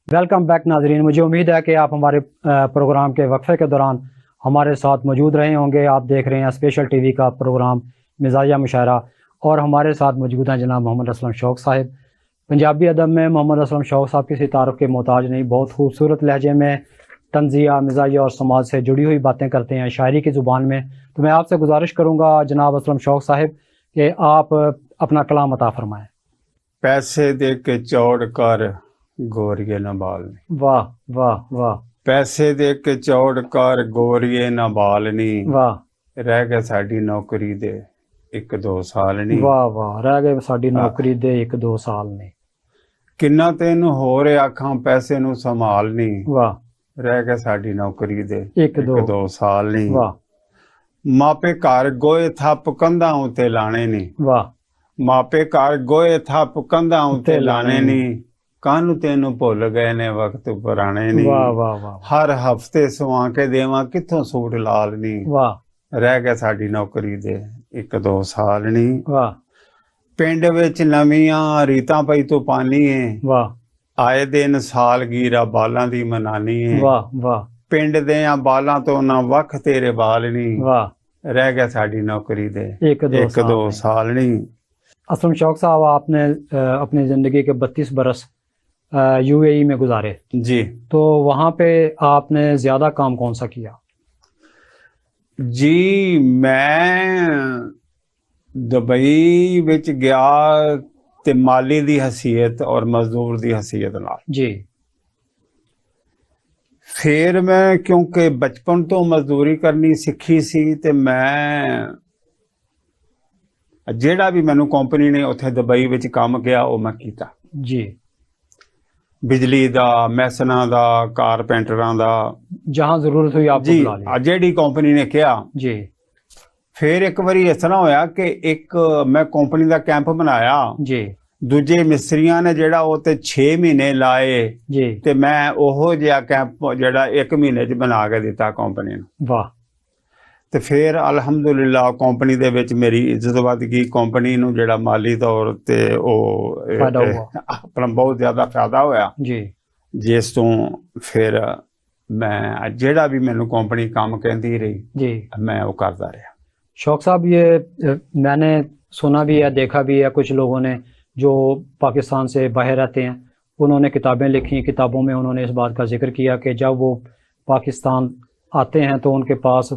वेलकम बैक नाजरीन, मुझे उम्मीद है कि आप हमारे प्रोग्राम के वक्फे के दौरान हमारे साथ मौजूद रहे होंगे। आप देख रहे हैं स्पेशल टीवी का प्रोग्राम मिजाजिया मुशायरा और हमारे साथ मौजूद हैं जनाब मोहम्मद असलम शौक साहिब। पंजाबी अदब में मोहम्मद असलम शौक साहब किसी तारुफ के मोहताज नहीं, बहुत खूबसूरत लहजे में तंजिया, मिजाजिया और समाज से जुड़ी हुई बातें करते हैं शायरी की ज़ुबान में। तो मैं आपसे गुजारिश करूँगा जनाब असलम शौक साहिब कि आप अपना कलाम अता फरमाएँ। पैसे दे के चौड़ कर गोरिये न बालनी, वाह वाह वाह पैसे दे के चौड़ कर गोरिये न बालनी, वाह रह गए साडी नौकरी दे 1-2 साल नहीं, वाह वाह रह गए साडी नौकरी दे 1-2 साल ने। किन्ना तेनू होर आखां पैसे नू संभालनी, वाह ਰਹਿ ਗਿਆ ਸਾਡੀ ਨੌਕਰੀ ਦੇ ਇੱਕ ਦੋ ਸਾਲ ਨਹੀਂ। ਵਾਹ ਮਾਪੇ ਘਰ ਗੋਏ ਥੱਪ ਕੰਧਾਂ ਉੱਤੇ ਲਾਣੇ ਨਹੀਂ। ਵਾਹ ਮਾਪੇ ਘਰ ਗੋਏ ਥੱਪ ਕੰਧਾਂ ਉੱਤੇ ਲਾਣੇ ਨਹੀਂ। ਕੰਨ ਤੈਨੂੰ ਭੁੱਲ ਗਏ ਨੇ ਵਕਤ ਪੁਰਾਣੇ ਨਹੀਂ। ਵਾਹ ਵਾਹ ਵਾਹ ਹਰ ਹਫਤੇ ਸਵਾ ਕੇ ਦੇਵਾਂ ਕਿੱਥੋਂ ਸੂਟ ਲਾਲ ਨਹੀਂ। ਵਾਹ ਰਹਿ ਗਿਆ ਸਾਡੀ ਨੌਕਰੀ ਦੇ 1-2 ਸਾਲ ਨਹੀਂ। ਵਾਹ ਪਿੰਡ ਵਿੱਚ ਨਵੀਆਂ ਰੀਤਾਂ ਪਈ ਤੋਂ ਪਾਣੀ ਏ। ਵਾਹ ਆਏ ਦਿਨ ਸਾਲਗੀਰਾ ਬਾਲਾਂ ਦੀ ਮਨਾਨੀ ਏ। ਵਾਹ ਵਾਹ ਪਿੰਡ ਦੇ ਆ ਬਾਲਾਂ ਤੋਂ ਨਾ ਵੱਖ ਤੇਰੇ ਬਾਲ ਨਹੀਂ। वाह ਰਹਿ ਗਿਆ ਸਾਡੀ ਨੌਕਰੀ ਦੇ 1-2 ਸਾਲ नहीं। असलम शौक साहब, आपने अपनी ज़िंदगी के 32 बरस यूएई में गुजारे, जी तो वहाँ पे आपने ज़्यादा काम कौन सा किया? जी मैं दुबई विच गया ते माली दी हसीयत और मजदूर दी हसीयत नाल। जी फिर मैं क्योंकि बचपन तो मजदूरी करनी सीखी सी ते मैं ਜਿਹੜਾ ਵੀ ਮੈਨੂੰ ਕੰਪਨੀ ਨੇ ਉੱਥੇ ਦੁਬਈ ਵਿੱਚ ਕੰਮ ਕਿਹਾ ਉਹ ਮੈਂ ਕੀਤਾ जी। ਬਿਜਲੀ ਦਾ, ਮੈਸਨਾਂ ਦਾ, ਕਾਰਪੈਂਟਰਾਂ ਦਾ, जहाँ ज़रूरत हुई आपको ਜੀ बुला लिया। ਜਿਹੜੀ ਕੰਪਨੀ ਨੇ ਕਿਹਾ। जी ਫਿਰ ਇੱਕ ਵਾਰੀ ਇਸ ਤਰ੍ਹਾਂ ਹੋਇਆ ਕਿ ਇੱਕ ਮੈਂ ਕੰਪਨੀ ਦਾ ਕੈਂਪ ਬਣਾਇਆ। जी ਦੂਜੇ ਮਿਸਤਰੀਆਂ ਨੇ ਜਿਹੜਾ ਉਹ ਤੇ 6 ਮਹੀਨੇ ਲਾਏ जी। ਤੇ ਮੈਂ ਉਹੋ ਜਿਹਾ ਕੈਂਪ ਜਿਹੜਾ 1 ਮਹੀਨੇ 'ਚ ਬਣਾ ਕੇ ਦਿੱਤਾ ਕੰਪਨੀ ਨੂੰ। वाह ਤੇ ਫਿਰ ਅਲਹਮਦੁਲਿਲਾ ਕੰਪਨੀ ਦੇ ਵਿੱਚ ਮੇਰੀ ਇੱਜ਼ਤ ਵੱਧ ਗਈ। ਕੰਪਨੀ ਨੂੰ ਜਿਹੜਾ ਮਾਲੀ ਤੌਰ ਤੇ ਉਹ ਫਾਇਦਾ ਹੋਇਆ। ਆਪਣਾ ਬਹੁਤ ਜ਼ਿਆਦਾ ਫਾਇਦਾ ਹੋਇਆ, जी ਜਿਸ ਤੋਂ ਫਿਰ ਮੈਂ ਜਿਹੜਾ ਵੀ ਮੈਨੂੰ ਕੰਪਨੀ ਕੰਮ ਕਹਿੰਦੀ ਰਹੀ जी। ਮੈਂ ਉਹ ਕਰਦਾ ਰਿਹਾ। शौक साहब, ये मैंने सुना भी है, देखा भी है, कुछ लोगों ने जो पाकिस्तान से बाहर रहते हैं उन्होंने किताबें लिखी, किताबों में उन्होंने इस बात का जिक्र किया कि जब वो पाकिस्तान आते हैं तो उनके पास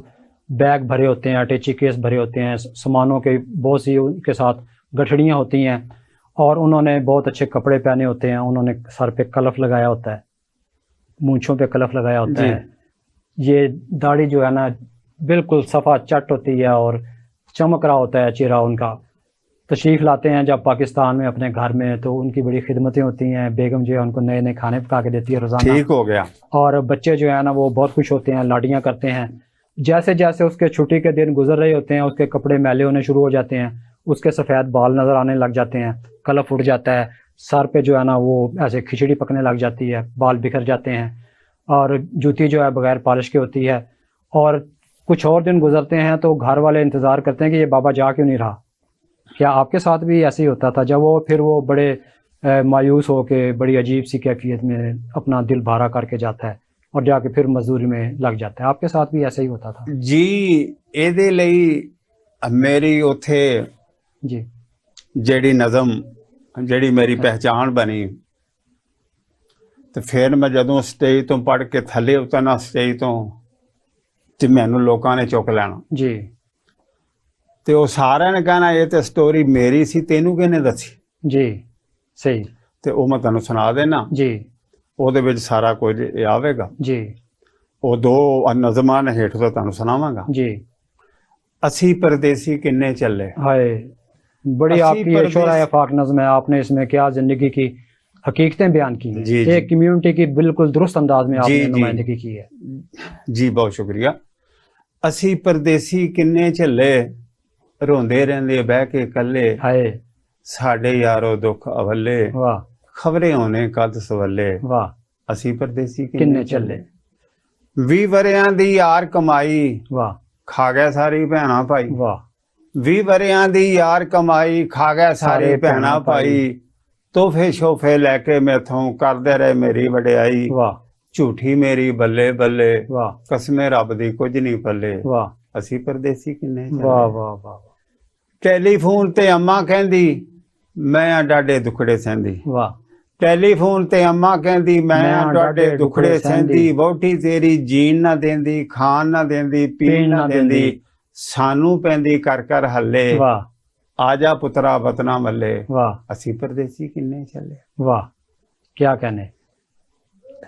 बैग भरे होते हैं, अटैची केस भरे होते हैं, सामानों के बहुत सी उनके साथ गठड़ियाँ होती हैं और उन्होंने बहुत अच्छे कपड़े पहने होते हैं, उन्होंने सर पे कलफ लगाया होता है, मूंछों पे कलफ लगाया होता जी। है, ये दाढ़ी जो है ना बिल्कुल सफ़ा चट होती है और चमक रहा होता है चेहरा उनका। तशरीफ़ लाते हैं जब पाकिस्तान में अपने घर में तो उनकी बड़ी खिदमतें होती हैं, बेगम जो है उनको नए नए खाने पका के देती है रोज़ाना, ठीक हो गया। और बच्चे जो है ना वो बहुत खुश होते हैं, लाडियाँ करते हैं। जैसे जैसे उसके छुट्टी के दिन गुजर रहे होते हैं उसके कपड़े मैले होने शुरू हो जाते हैं, उसके सफ़ेद बाल नज़र आने लग जाते हैं, कलफ उठ जाता है, सर पे जो है ना वो ऐसे खिचड़ी पकने लग जाती है, बाल बिखर जाते हैं, और जूती जो है बगैर पॉलिश की होती है। और कुछ और दिन गुजरते हैं तो घर वाले इंतज़ार करते हैं कि ये बाबा जा क्यों नहीं रहा। क्या आपके साथ भी ऐसे ही होता था जब वो फिर वो बड़े मायूस हो के बड़ी अजीब सी कैफियत में अपना दिल भारा करके जाता है और जाके फिर मजदूरी में लग जाता है? आपके साथ भी ऐसा ही होता था? जी ਇਹਦੇ ਲਈ ਮੇਰੀ ਉੱਥੇ जी ਜਿਹੜੀ ਨਜ਼ਮ ਜਿਹੜੀ ਮੇਰੀ ਪਹਿਚਾਣ ਬਣੀ ਤੇ ਫਿਰ ਮੈਂ ਜਦੋਂ ਸਟੇਜ ਤੋਂ ਪੜ ਕੇ ਥੱਲੇ ਉਤਰਨਾ ਸਟੇਜ ਤੋਂ ਤੇ ਮੈਨੂੰ ਲੋਕਾਂ ਨੇ ਚੁੱਕ ਲੈਣਾ जी ਤੇ ਉਹ ਸਾਰਿਆਂ ਨੇ ਕਹਿਣਾ ਇਹ ਤੇ ਸਟੋਰੀ ਮੇਰੀ ਸੀ, ਤੈਨੂੰ ਕਿਹਨੇ ਦੱਸੀ? जी सही ਤੇ ਉਹ ਮੈਂ ਤੁਹਾਨੂੰ ਸੁਣਾ ਦੇਣਾ, जी ਉਹਦੇ ਵਿੱਚ ਸਾਰਾ ਕੁਝ ਆਵੇਗਾ। जी ਉਹ ਦੋ ਨਜ਼ਮਾਂ ਨੇ ਹੇਠ ਤੋਂ ਤੁਹਾਨੂੰ ਸੁਣਾਵਾਂਗਾ। जी। ਅਸੀਂ ਪਰਦੇਸੀ ਕਿੰਨੇ ਚੱਲੇ। हाय, बड़ी असी आपकी ये परदेस- शोरा फाक नज़म है, आपने इसमें क्या ज़िंदगी की हकीकतें बयान की हैं। जी, जी। एक कम्यूनिटी की बिल्कुल दुरुस्त अंदाज में आपने जी, जी। नुमाइंदगी की है। ਜੀ ਬਹੁਤ ਸ਼ੁਕਰੀਆ। ਅਸੀਂ ਪਰਦੇਸੀ ਕਿੰਨੇ ਝੱਲੇ, ਰੋਂਦੇ ਰਹਿੰਦੇ ਬਹਿ ਕੇ ਇਕੱਲੇ, हाय ਸਾਡੇ ਯਾਰੋ ਦੁੱਖ ਅਵੱਲੇ, वाह ਖਬਰੇ ਹੋਣੇ ਕਦ ਸਵੱਲੇ, वाह ਅਸੀਂ ਪਰਦੇਸੀ किन्ने ਕਿੰਨੇ चले, 20 ਵਰਿਆਂ ਦੀ ਯਾਰ ਕਮਾਈ, वाह ਖਾ ਗਿਆ ਸਾਰੀ ਭੈਣਾਂ ਭਾਈ। वाह 20 ਵਰਿਆਂ ਦੀ ਯਾਰ ਕਮਾਈ, ਖਾ ਗਿਆ ਸਾਰੇ ਸਾਰੇ ਭੈਣਾਂ ਭੈਣਾਂ ਭਾਈ। ਤੋਹਫੇ ਸ਼ੋਫੇ ਲੈ ਕੇ ਮੈਥੋਂ ਕਰਦੇ ਰਹੇ ਮੇਰੀ ਵਡਿਆਈ, वाह ਝੂਠੀ ਮੇਰੀ ਬੱਲੇ ਬੱਲੇ, वाह ਕਸਮੇ ਰੱਬ ਦੀ ਕੁਝ ਨਹੀਂ ਪੱਲੇ, वाह ਅਸੀਂ ਪਰਦੇਸੀ ਕਿੰਨੇ वाह ਚੱਲੇ। वाह वाह ਟੈਲੀਫੋਨ ਤੇ ਅੰਮਾ ਕਹਿੰਦੀ ਮੈਂ ਆ ਡਾਡੇ ਦੁਖੜੇ ਸਹਿੰਦੀ, वाह ਟੈਲੀਫੋਨ ਤੇ ਅੰਮਾ ਕਹਿੰਦੀ ਮੈਂ ਮੈਂ ਆ ਆ ਡਾਡੇ ਡਾਢੇ ਦੁਖੜੇ ਦੁੱਖੜੇ ਸਹਿੰਦੀ, ਸਹਿੰਦੀ, ਵਹੁਟੀ ਤੇਰੀ ਜੀਣ ਨਾ ਦੇਂਦੀ, ਖਾਣ ਨਾ ਦੇਂਦੀ, ਪੀਣ ਨਾ ਦੇਂਦੀ, ਸਾਨੂੰ ਪੈਂਦੀ ਕਰ ਕਰ ਹੱਲੇ, वाह ਆ ਜਾ ਪੁੱਤਰਾ ਵਤਨਾ ਮੱਲੇ, वाह ਅਸੀਂ ਪਰਦੇਸੀ ਕਿੰਨੇ ਚੱਲੇ। वाह, क्या कहने।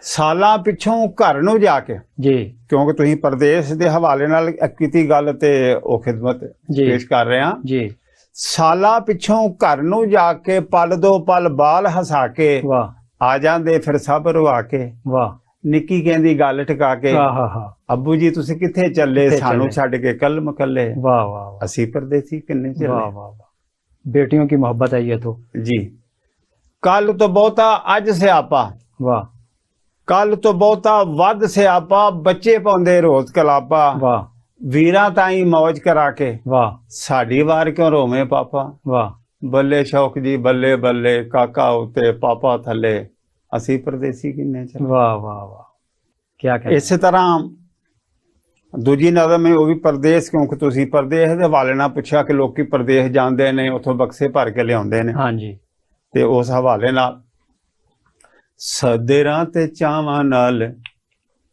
ਸਾਲਾਂ ਪਿੱਛੋਂ ਘਰ ਨੂੰ ਜਾ ਕੇ, जी ਕਿਉਂਕਿ ਤੁਸੀਂ ਪਰਦੇਸ ਦੇ ਹਵਾਲੇ ਨਾਲ ਕੀਤੀ ਗੱਲ ਤੇ ਉਹ ਖਿਦਮਤ ਜੀ। ਪੇਸ਼ ਕਰ ਰਹੇ ਹਾਂ। जी ਸਾਲਾਂ ਪਿੱਛੋਂ ਘਰ ਨੂੰ ਜਾ ਕੇ ਪਲ ਦੋ ਪਲ ਬਾਲ ਹਸਾ ਕੇ, वाह ਆ ਜਾਂਦੇ ਫਿਰ ਸਭ ਰਵਾ ਕੇ, वाह ਨਿੱਕੀ ਕਹਿੰਦੀ ਗੱਲ ਟਿਕਾ ਕੇ, ਹਾਂ ਅੱਬੂ ਜੀ ਤੁਸੀਂ ਕਿੱਥੇ ਚੱਲੇ, ਸਾਨੂੰ ਛੱਡ ਕੇ ਕਲਮ ਕੱਲੇ, वाह वाह वाह ਅਸੀਂ ਪਰਦੇਸੀ ਕਿੰਨੇ वाह ਚੱਲੇ। वाह वाह बेटियों की मोहब्बत है ये तो। ਜੀ ਕੱਲ ਤੋਂ ਬਹੁਤਾ ਅੱਜ ਸਿਆਪਾ, वाह ਕੱਲ ਤੋਂ ਬਹੁਤਾ ਵੱਧ ਸਿਆਪਾ, ਬੱਚੇ ਪਾਉਂਦੇ ਰੋਜ਼ ਕਲਾਪਾ, वाह ਵੀਰਾਂ ਤਾਈ ਮौज ਕਰਾ ਕੇ, वाह ਸਾਡੀ ਵਾਰ ਕਿਉਂ ਰੋਵੇਂ ਪਾਪਾ। वाह ਬੱਲੇ ਸ਼ੌਕ ਜੀ ਬੱਲੇ ਬੱਲੇ, ਕਾਕਾ ਉੱਤੇ ਪਾਪਾ ਥੱਲੇ, ਅਸੀਂ ਪਰਦੇਸੀ ਕਿੰਨੇ ਚੱਲੇ। वाह वाह वाह क्या कहना। ਇਸੇ ਤਰ੍ਹਾਂ ਦੂਜੀ ਨਜ਼ਮ ਹੈ ਉਹ ਵੀ ਪਰਦੇਸ, ਕਿਉਂਕਿ ਤੁਸੀਂ ਪਰਦੇਸ ਦੇ ਹਵਾਲੇ ਨਾਲ ਪੁੱਛਿਆ ਕਿ ਲੋਕੀ ਪਰਦੇਸ ਜਾਂਦੇ ਨੇ, ਉੱਥੋਂ ਬਕਸੇ ਭਰ ਕੇ ਲਿਆਉਂਦੇ ਨੇ, हाँ जी ਤੇ ਉਸ ਹਵਾਲੇ ਨਾਲ ਸਦਰਾਂ ਤੇ ਚਾਵਾਂ ਨਾਲ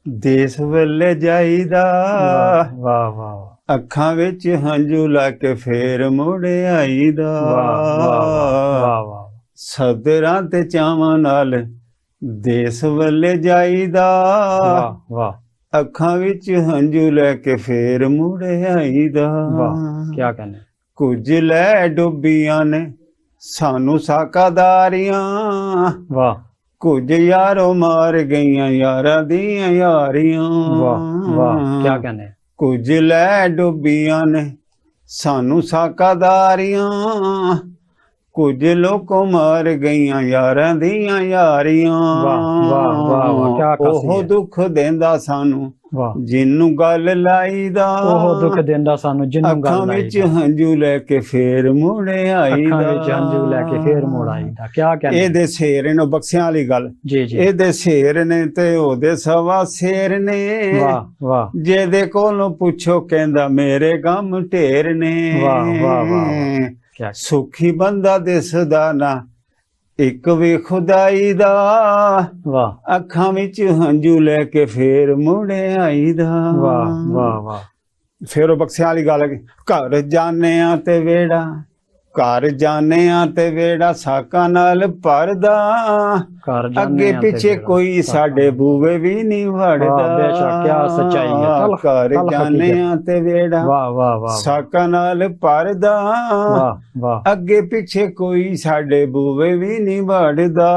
ਦੇਸ ਵੱਲੇ ਜਾਈਦਾ, वाह वाह वाह वाह ਅੱਖਾਂ ਵਿੱਚ ਹੰਝੂ ਲਾ ਕੇ ਫੇਰ ਮੁੜ ਆਈਦਾ। वाह वाह वाह वाह ਸਦਰਾਂ ਤੇ ਚਾਵਾਂ ਨਾਲ ਦੇਸ ਵੱਲੇ ਜਾਈਦਾ, वाह वाह ਅੱਖਾਂ ਵਿੱਚ ਹੰਝੂ ਲੈ ਕੇ ਫੇਰ ਮੁੜ ਆਈਦਾ। वाह क्या कहना। ਕੁਝ ਲੈ ਡੁੱਬੀਆਂ ਨੇ ਸਾਨੂੰ ਸਾਕਾਦਾਰੀਆਂ, वाह ਕੁਝ ਯਾਰੋ ਮਾਰ ਗਈਆਂ ਯਾਰਾਂ ਦੀਆਂ ਯਾਰੀਆਂ। वाह वाह क्या कहना। ਕੁਝ ਲੈ ਡੁੱਬੀਆਂ ਨੇ ਸਾਨੂੰ ਸਾਕਾਦਾਰੀਆਂ, ਕੁਝ ਲੋਕੋ ਮਾਰ ਗਈਆਂ ਯਾਰਾਂ ਦੀਆਂ ਯਾਰੀਆਂ। ਵਾਹ, ਵਾਹ, ਵਾਹ, ਵਾਹ, ਕਿਆ ਕਾਸੀ ਉਹ ਹੈ। ਦੁੱਖ ਦਿੰਦਾ ਸਾਨੂੰ वाह ਜਿਹਨੂੰ ਗੱਲ ਲਾਈਦਾ, ਉਹ ਦੁੱਖ ਦਿੰਦਾ ਸਾਨੂੰ ਜਿਹਨੂੰ ਅੱਖਾਂ ਗੱਲ ਵਿੱਚ ਲਾਈਦਾ, ਹੰਝੂ ਲੈ ਕੇ ਫੇਰ ਮੁੜ ਅੱਖਾਂ ਆਈਦਾ। ਵਿੱਚ ਹੰਝੂ ਲੈ ਕੇ ਫੇਰ ਮੁੜ ਆਈਦਾ। क्या कहना। ਇਹਦੇ ਸ਼ੇਰ ਨੇ ਬਕਸਿਆਂ ਵਾਲੀ ਗੱਲ, जी जी ਇਹਦੇ ਸ਼ੇਰ ਨੇ ਤੇ ਉਹਦੇ ਸਵਾ ਸ਼ੇਰ ਨੇ, वाह वाह ਜਿਹਦੇ ਕੋਲੋਂ ਪੁੱਛੋ ਕਹਿੰਦਾ ਮੇਰੇ ਗਮ ਢੇਰ ਨੇ। वाह वाह वाह वाह क्या। ਸੁਖੀ ਬੰਦਾ ਦਿਸਦਾ ਨਾ ਇੱਕ ਵੀ ਖੁਦਾਈ ਦਾ, वाह ਅੱਖਾਂ ਵਿੱਚ ਹੰਝੂ ਲੈ ਕੇ ਫੇਰ ਮੁੜ ਆਈਦਾ। वाह वाह वाह ਫਿਰ ਉਹ ਬਕਸਿਆਂ ਵਾਲੀ ਗੱਲ ਹੈ ਕਿ ਘਰ ਜਾਣੇ ਆ ਤੇ ਵੇੜਾ, ਘਰ ਜਾਣੇ ਆ ਤੇ ਵੇੜਾ ਸਾਕਾਂ ਨਾਲ ਭਰਦਾ, घर जाने ਅੱਗੇ आते ਪਿੱਛੇ बेड़ा। ਕੋਈ ਸਾਡੇ ਬੂਵੇ ਵੀ ਨਹੀਂ ਵੜਦਾ। ਵਾਹ, ਬੇਸ਼ੱਕ, ਕਿਆ ਸੱਚਾਈ ਹੈ। ਤਲਖ, ਘਰ ਤਲਖ ਜਾਣੇ ਹਕੀਕਤ। ਆ ਤੇ ਵੇੜਾ वाह वाह वाह ਸਾਕਾਂ ਨਾਲ ਭਰਦਾ, वाह वाह ਅੱਗੇ ਪਿੱਛੇ ਕੋਈ ਸਾਡੇ ਬੂਵੇ ਵੀ ਨਹੀਂ ਵੜਦਾ।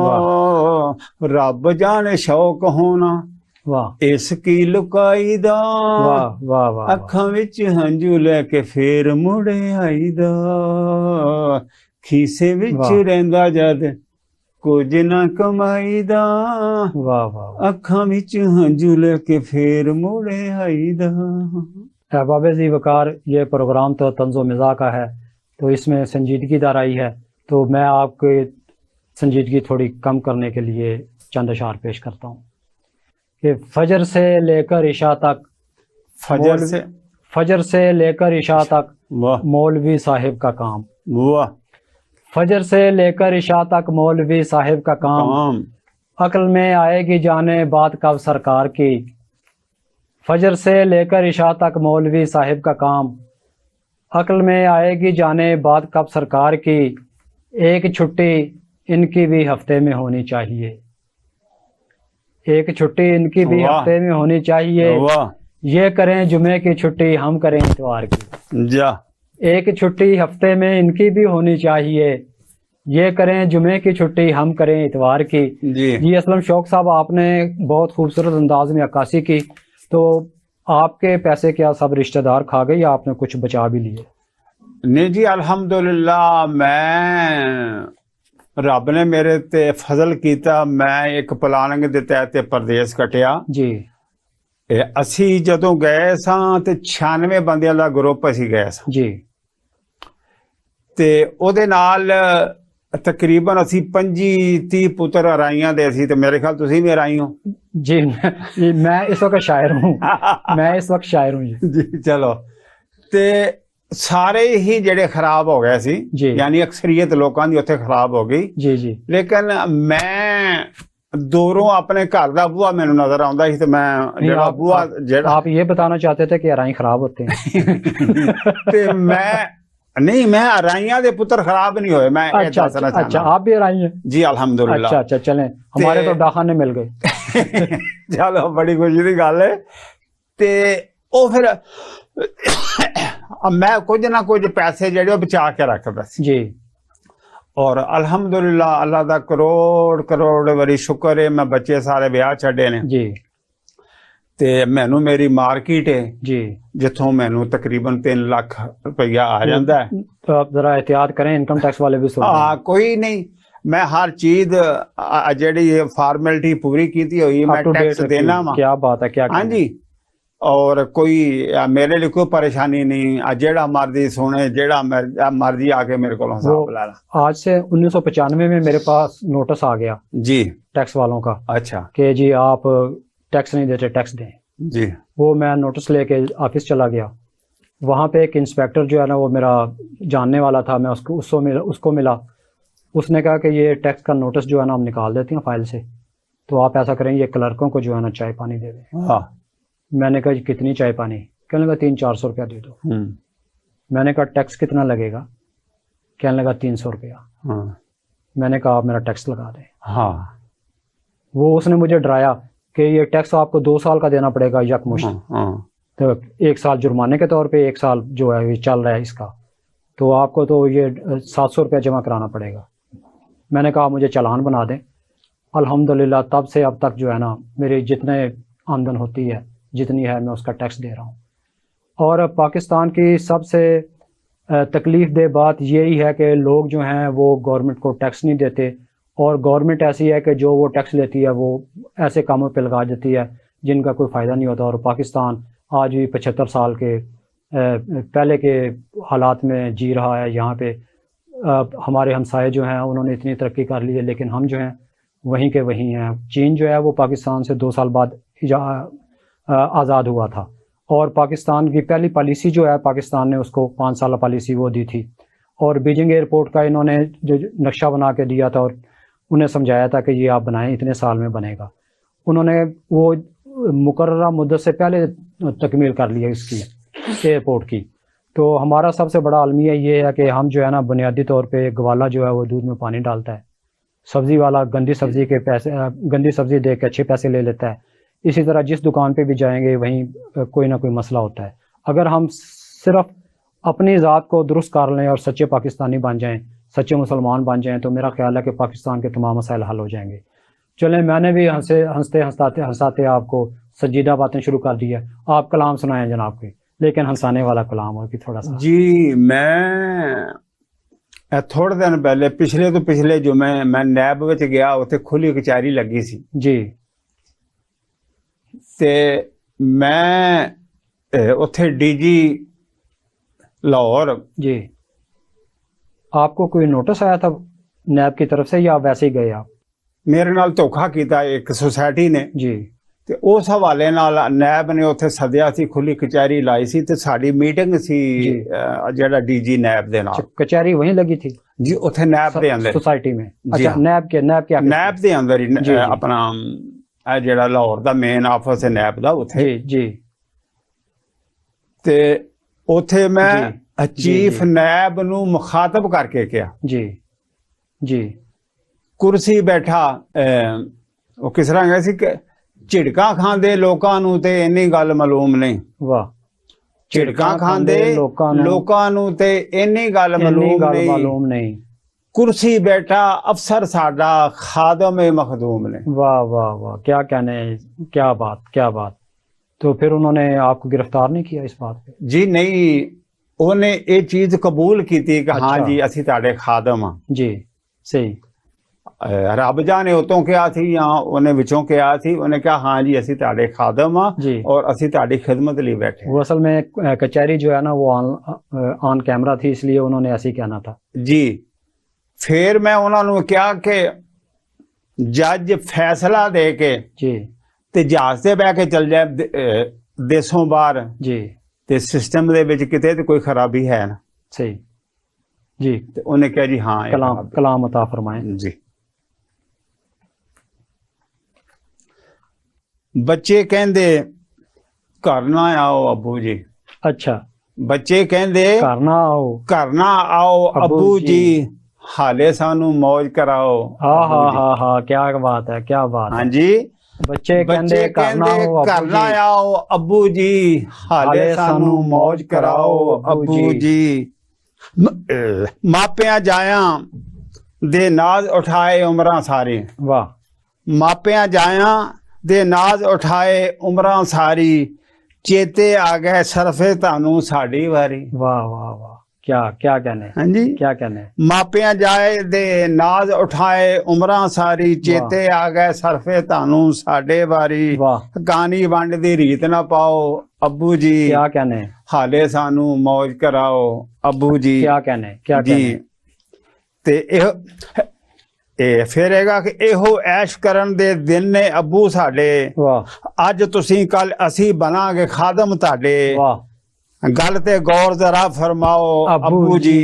ਵਾਹ, ਰੱਬ ਜਾਣੇ ਸ਼ੌਕ ਹੋਣਾ वाह ਇਸ ਕੀ ਲੁਕਾਈ ਦਾ, वाह वाह वाह ਅੱਖਾਂ ਵਿੱਚ ਹੰਝੂ ਲੈ ਕੇ ਫੇਰ ਮੁੜ ਆਈਦਾ। ਖੀਸੇ ਵਿੱਚ ਵਾਹ। ਰਹਿੰਦਾ ਜਦ ਕੁਝ ਨਾ ਕਮਾਈਦਾ, वाह वाह ਅੱਖਾਂ ਵਿੱਚ ਹੰਝੂ ਲੈ ਕੇ ਫੇਰ ਮੁੜ ਆਈਦਾ। अहबाब ज़ी वकार, ये प्रोग्राम तो तंज़ो मिज़ा का है, तो इसमें संजीदगी दाराई है, तो मैं आपके संजीदगी थोड़ी कम करने के लिए चंद अशार पेश करता हूँ कि फजर से लेकर इशा तक, फजर से फजर से लेकर इशा तक वाह मौलवी साहिब का काम, वाह फजर से लेकर इशा तक मौलवी साहिब का काम, काम अक्ल में आएगी जाने बात कब सरकार की, फजर से लेकर इशा तक मौलवी साहिब का काम, अक्ल में आएगी जाने बात कब सरकार की, एक छुट्टी इनकी भी हफ्ते में होनी चाहिए, एक छुट्टी इनकी भी वाह। हफ्ते में होनी चाहिए, वाह ये करें जुमे की छुट्टी हम करें इतवार की, जा एक छुट्टी हफ्ते में इनकी भी होनी चाहिए, ये करें जुमे की छुट्टी हम करें इतवार की। जी जी असलम शौक साहब, आपने बहुत खूबसूरत अंदाज में अक्कासी की, तो आपके पैसे क्या सब रिश्तेदार खा गए या आपने कुछ बचा भी लिए? नहीं जी अल्हम्दुलिल्लाह, मैं रब ने मेरे ते फजल कीता, मैं एक प्लानिंग दे तहत परदेस कटिया। जी ਅਸੀਂ ਜਦੋਂ ਗਏ ਸਾਂ ਤੇ 96 ਬੰਦਿਆਂ ਦਾ ਗਰੁੱਪ ਅਸੀਂ ਗਏ ਸਾਂ, जी ਤੇ ਉਹਦੇ ਨਾਲ ਤਕਰੀਬਨ ਅਸੀਂ 25-30 ਪੁੱਤਰ ਅਰਾਈਆਂ ਦੇ ਸੀ, ਤੇ ਮੇਰੇ ਖਿਆਲ ਤੁਸੀਂ ਵੀ ਅਰਾਈ ਹੋ। जी मैं इस वक्त शायर हूँ, मैं इस वक्त शायर हूँ जी। ਜੀ ਚਲੋ, ਤੇ ਸਾਰੇ ਹੀ ਜਿਹੜੇ ਖਰਾਬ ਹੋ ਗਏ ਸੀ, ਜੀ। ਯਾਨੀ ਅਕਸਰੀਅਤ ਲੋਕਾਂ ਦੀ ਉੱਥੇ ਖਰਾਬ ਹੋ ਗਈ। जी जी ਲੇਕਿਨ ਮੈਂ ਦੂਰੋਂ ਆਪਣੇ ਘਰ ਦਾ ਬੂਹਾ ਮੈਨੂੰ ਨਜ਼ਰ ਆਉਂਦਾ ਸੀ, ਤੇ ਮੈਂ ਜਿਹੜਾ ਬੂਹਾ ਜਿਹੜਾ आप ये बताना चाहते थे कि अराई खराब होते हैं। ਤੇ मैं अराइयां दे पुत्र खराब नहीं होए, मैं ये अच्छा दसना अच्छा, अच्छा चाहना। आप भी अराई हैं? जी अल्हम्दुलिल्लाह। अच्छा अच्छा, चलें, हमारे तो डाखाने मिल गए। चलो बड़ी खुशी की गल है। ते ਉਹ ਫਿਰ ਮੈਂ ਕੁਝ ਨਾ ਕੁਝ ਪੈਸੇ ਜਿਹੜੇ ਉਹ ਬਚਾ ਕੇ ਰੱਖਦਾ ਸੀ। जी اور الحمدللہ اللہ دا کروڑ واری شکر ہے میں بچے سارے بیاہ چھڈے نے جی تے مینوں میری مارکیٹ ہے جی جتھوں مینوں تقریباً 3 لاکھ روپیہ آ جاندا ہے. تو آپ ذرا احتیاط کریں, انکم ٹیکس والے بھی سن ہاں کوئی نہیں, میں ہر چیز جیڑی فارمیلٹی پوری کیتی ہوئی میں ٹیکس دینا وا. کیا بات ہے, کیا ہاں جی, اور کوئی میرے لیے کوئی پریشانی نہیں, جیڑا مرضی سنے جیڑا مرضی آ کے میرے کو حساب لا لا. آج سے 1995 میں میرے پاس نوٹس آ گیا جی ٹیکس والوں کا اچھا کہ جی آپ ٹیکس نہیں دیتے, ٹیکس دیں. جی وہ میں نوٹس لے کے آفس چلا گیا. وہاں پہ ایک انسپیکٹر جو ہے نا وہ میرا جاننے والا تھا, میں اس کو ملا. اس نے کہا کہ یہ ٹیکس کا نوٹس جو ہے نا ہم نکال دیتے ہیں فائل سے, تو آپ ایسا کریں یہ کلرکوں کو جو ہے نا چائے پانی دے دیں. ہاں میں نے کہا جی کتنی چائے پانی؟ کہنے لگا 300-400 روپیہ دے دو. میں نے کہا ٹیکس کتنا لگے گا؟ کہنے لگا 300 روپیہ. میں نے کہا آپ میرا ٹیکس لگا دیں. ہاں وہ اس نے مجھے ڈرایا کہ یہ ٹیکس آپ کو 2 سال کا دینا پڑے گا یکمشت, تو 1 سال جرمانے کے طور پہ 1 سال جو ہے یہ چل رہا ہے اس کا, تو آپ کو تو یہ 700 روپیہ جمع کرانا پڑے گا. میں نے کہا مجھے چالان بنا دیں. الحمدللہ تب سے اب تک جو ہے نا میری جتنے آمدن ہوتی ہے جتنی ہے میں اس کا ٹیکس دے رہا ہوں. اور پاکستان کی سب سے تکلیف دہ بات یہی ہے کہ لوگ جو ہیں وہ گورنمنٹ کو ٹیکس نہیں دیتے, اور گورنمنٹ ایسی ہے کہ جو وہ ٹیکس لیتی ہے وہ ایسے کاموں پہ لگا دیتی ہے جن کا کوئی فائدہ نہیں ہوتا. اور پاکستان آج بھی 75 سال کے پہلے کے حالات میں جی رہا ہے. یہاں پہ ہمارے ہمسائے جو ہیں انہوں نے اتنی ترقی کر لی ہے, لیکن ہم جو ہیں وہیں کے وہیں ہیں. چین جو ہے وہ پاکستان سے 2 سال بعد آزاد ہوا تھا, اور پاکستان کی پہلی پالیسی جو ہے پاکستان نے اس کو 5 سالہ پالیسی وہ دی تھی. اور بیجنگ ایئرپورٹ کا انہوں نے جو نقشہ بنا کے دیا تھا اور انہیں سمجھایا تھا کہ یہ آپ بنائیں, اتنے سال میں بنے گا. انہوں نے وہ مقررہ مدت سے پہلے تکمیل کر لی ہے اس کی ایئرپورٹ کی. تو ہمارا سب سے بڑا المیہ یہ ہے کہ ہم جو ہے نا بنیادی طور پہ گوالا جو ہے وہ دودھ میں پانی ڈالتا ہے, سبزی والا گندی سبزی کے پیسے, گندی سبزی دے کے اچھے پیسے لے لیتا ہے. اسی طرح جس دکان پہ بھی جائیں گے وہیں کوئی نہ کوئی مسئلہ ہوتا ہے. اگر ہم صرف اپنی ذات کو درست کر لیں اور سچے پاکستانی بن جائیں, سچے مسلمان بن جائیں, تو میرا خیال ہے کہ پاکستان کے تمام مسائل حل ہو جائیں گے. چلیں میں نے بھی ہنساتے آپ کو سنجیدہ باتیں شروع کر دی ہے. آپ کلام سنائیں جناب کوئی, لیکن ہنسانے والا کلام ہو کہ تھوڑا سا. جی میں تھوڑے دن پہلے پچھلے جو میں نیب وچ گیا, اتنے کھلی کچہری لگی سی جی, تے میں اتنے ڈی جی لاہور. جی آپ کو کوئی نوٹس آیا تھا نیب کی طرف سے یا ویسے ہی گئے آپ؟ میرے نال دھوکھا کیتا ایک سوسائٹی نے, جی تے اس حوالے نال نیب نے اتنے سدیا سی, کھلی کچہری لائی سی, تے ساری میٹنگ سی جیڑا ڈی جی نیب دے نال. کچہری وہیں لگی تھی جی اتنے نیب دے اندر سوسائٹی میں؟ جی اچھا نیب دے اندر ہی اپنا جیڑا لاہور دا مین آفس ہے نیب دا اتنے. جی جی تے اتنے میں چیف نیب نو مخاطب کر کے کیا. جی جی کرسی بیٹھا وہ کس طرح گئے سی کہ جھڑکاں کھاندے لوکاں نو تے اینی گل معلوم نہیں. واہ, جھڑکاں کھاندے لوکاں نو تے اینی گل معلوم نہیں. کرسی بیٹھا افسر ساڈا خادم مخدوم نے. واہ واہ واہ, کیا کہنے, کیا بات. تو پھر انہوں نے آپ کو گرفتار نہیں کیا اس بات پہ؟ جی نہیں, انہیں یہ چیز قبول کی تھی کہ ہاں جی اسی تاڑے خادم ہاں. جی صحیح. رب جانے اتوں کیا تھی یا انہیں وچوں کیا تھی, انہیں کہا ہاں جی اسی تاڑے خادم ہاں اور اسی تاڑی خدمت لی بیٹھے. وہ اصل میں کچہری جو ہے نا وہ آن کیمرہ تھی, اس لیے انہوں نے ایسے ہی کہنا تھا. جی پھر میں انہوں نے کیا کہ جج فیصلہ دے کے جی تے جہاز سے بہ کے چل جائے دیسوں باہر. جی تے سسٹم دے وچ کتے تے کوئی خرابی ہے نا. صحیح. جی تے انہیں کہا جی ہاں کلام عطا فرمائیں. جی بچے کہندے گھر نہ آؤ ابو جی. اچھا, بچے کہندے گھر نہ آؤ ابو جی, حالے سانو موج کراؤ. ہاں کیا بات ہے, کیا بات. ہاں جی, بچے کہندے گھر نہ آؤ ابو جی, حالے سانو موج کراؤ ابو جی. ماپیاں جایاں ਦੇ ਨਾਜ਼ ਉਠਾਏ ਉਮਰਾਂ ਸਾਰੇ, वाह ਮਾਪਿਆਂ ਜਾਇਆਂ ਦੇ ਨਾਜ਼ ਉਠਾਏ ਉਮਰਾਂ ਸਾਰੀ, ਚੇਤੇ ਆ ਗਏ ਸਰਫੇ ਤੁਹਾਨੂੰ ਸਾਡੀ ਵਾਰੀ। वाह वाह वाह, क्या क्या कहने, ਹਾਂਜੀ, क्या कहने। ਮਾਪਿਆਂ ਜਾਏ ਦੇ ਨਾਜ਼ ਉਠਾਏ ਉਮਰਾਂ ਸਾਰੀ, ਚੇਤੇ ਆ ਗਏ ਸਰਫੇ ਤੁਹਾਨੂੰ ਸਾਡੇ ਵਾਰੀ। वाह ਗਾਨੀ ਵੰਡ ਦੀ ਰੀਤ ਨਾ ਪਾਓ ਅੱਬੂ ਜੀ, क्या कहने, ਹਾਲੇ ਸਾਨੂੰ ਮौज ਕਰਾਓ ਅੱਬੂ ਜੀ। क्या कहने, क्या ਜੀ कहने। ਤੇ ਇਹ ਫਿਰ ਹੈਗਾ ਕਿ ਇਹੋ ਐਸ਼ ਕਰਨ ਦੇ ਦਿਨ ਨੇ ਅੱਬੂ ਸਾਡੇ, वाह ਅੱਜ ਤੁਸੀਂ ਕੱਲ ਅਸੀਂ ਬਣਾਂਗੇ ਖਾਦਮ ਤੁਹਾਡੇ। वाह ਗੱਲ ਤੇ ਗੌਰ ਜ਼ਰਾ ਫਰਮਾਓ ਅੱਬੂ ਜੀ,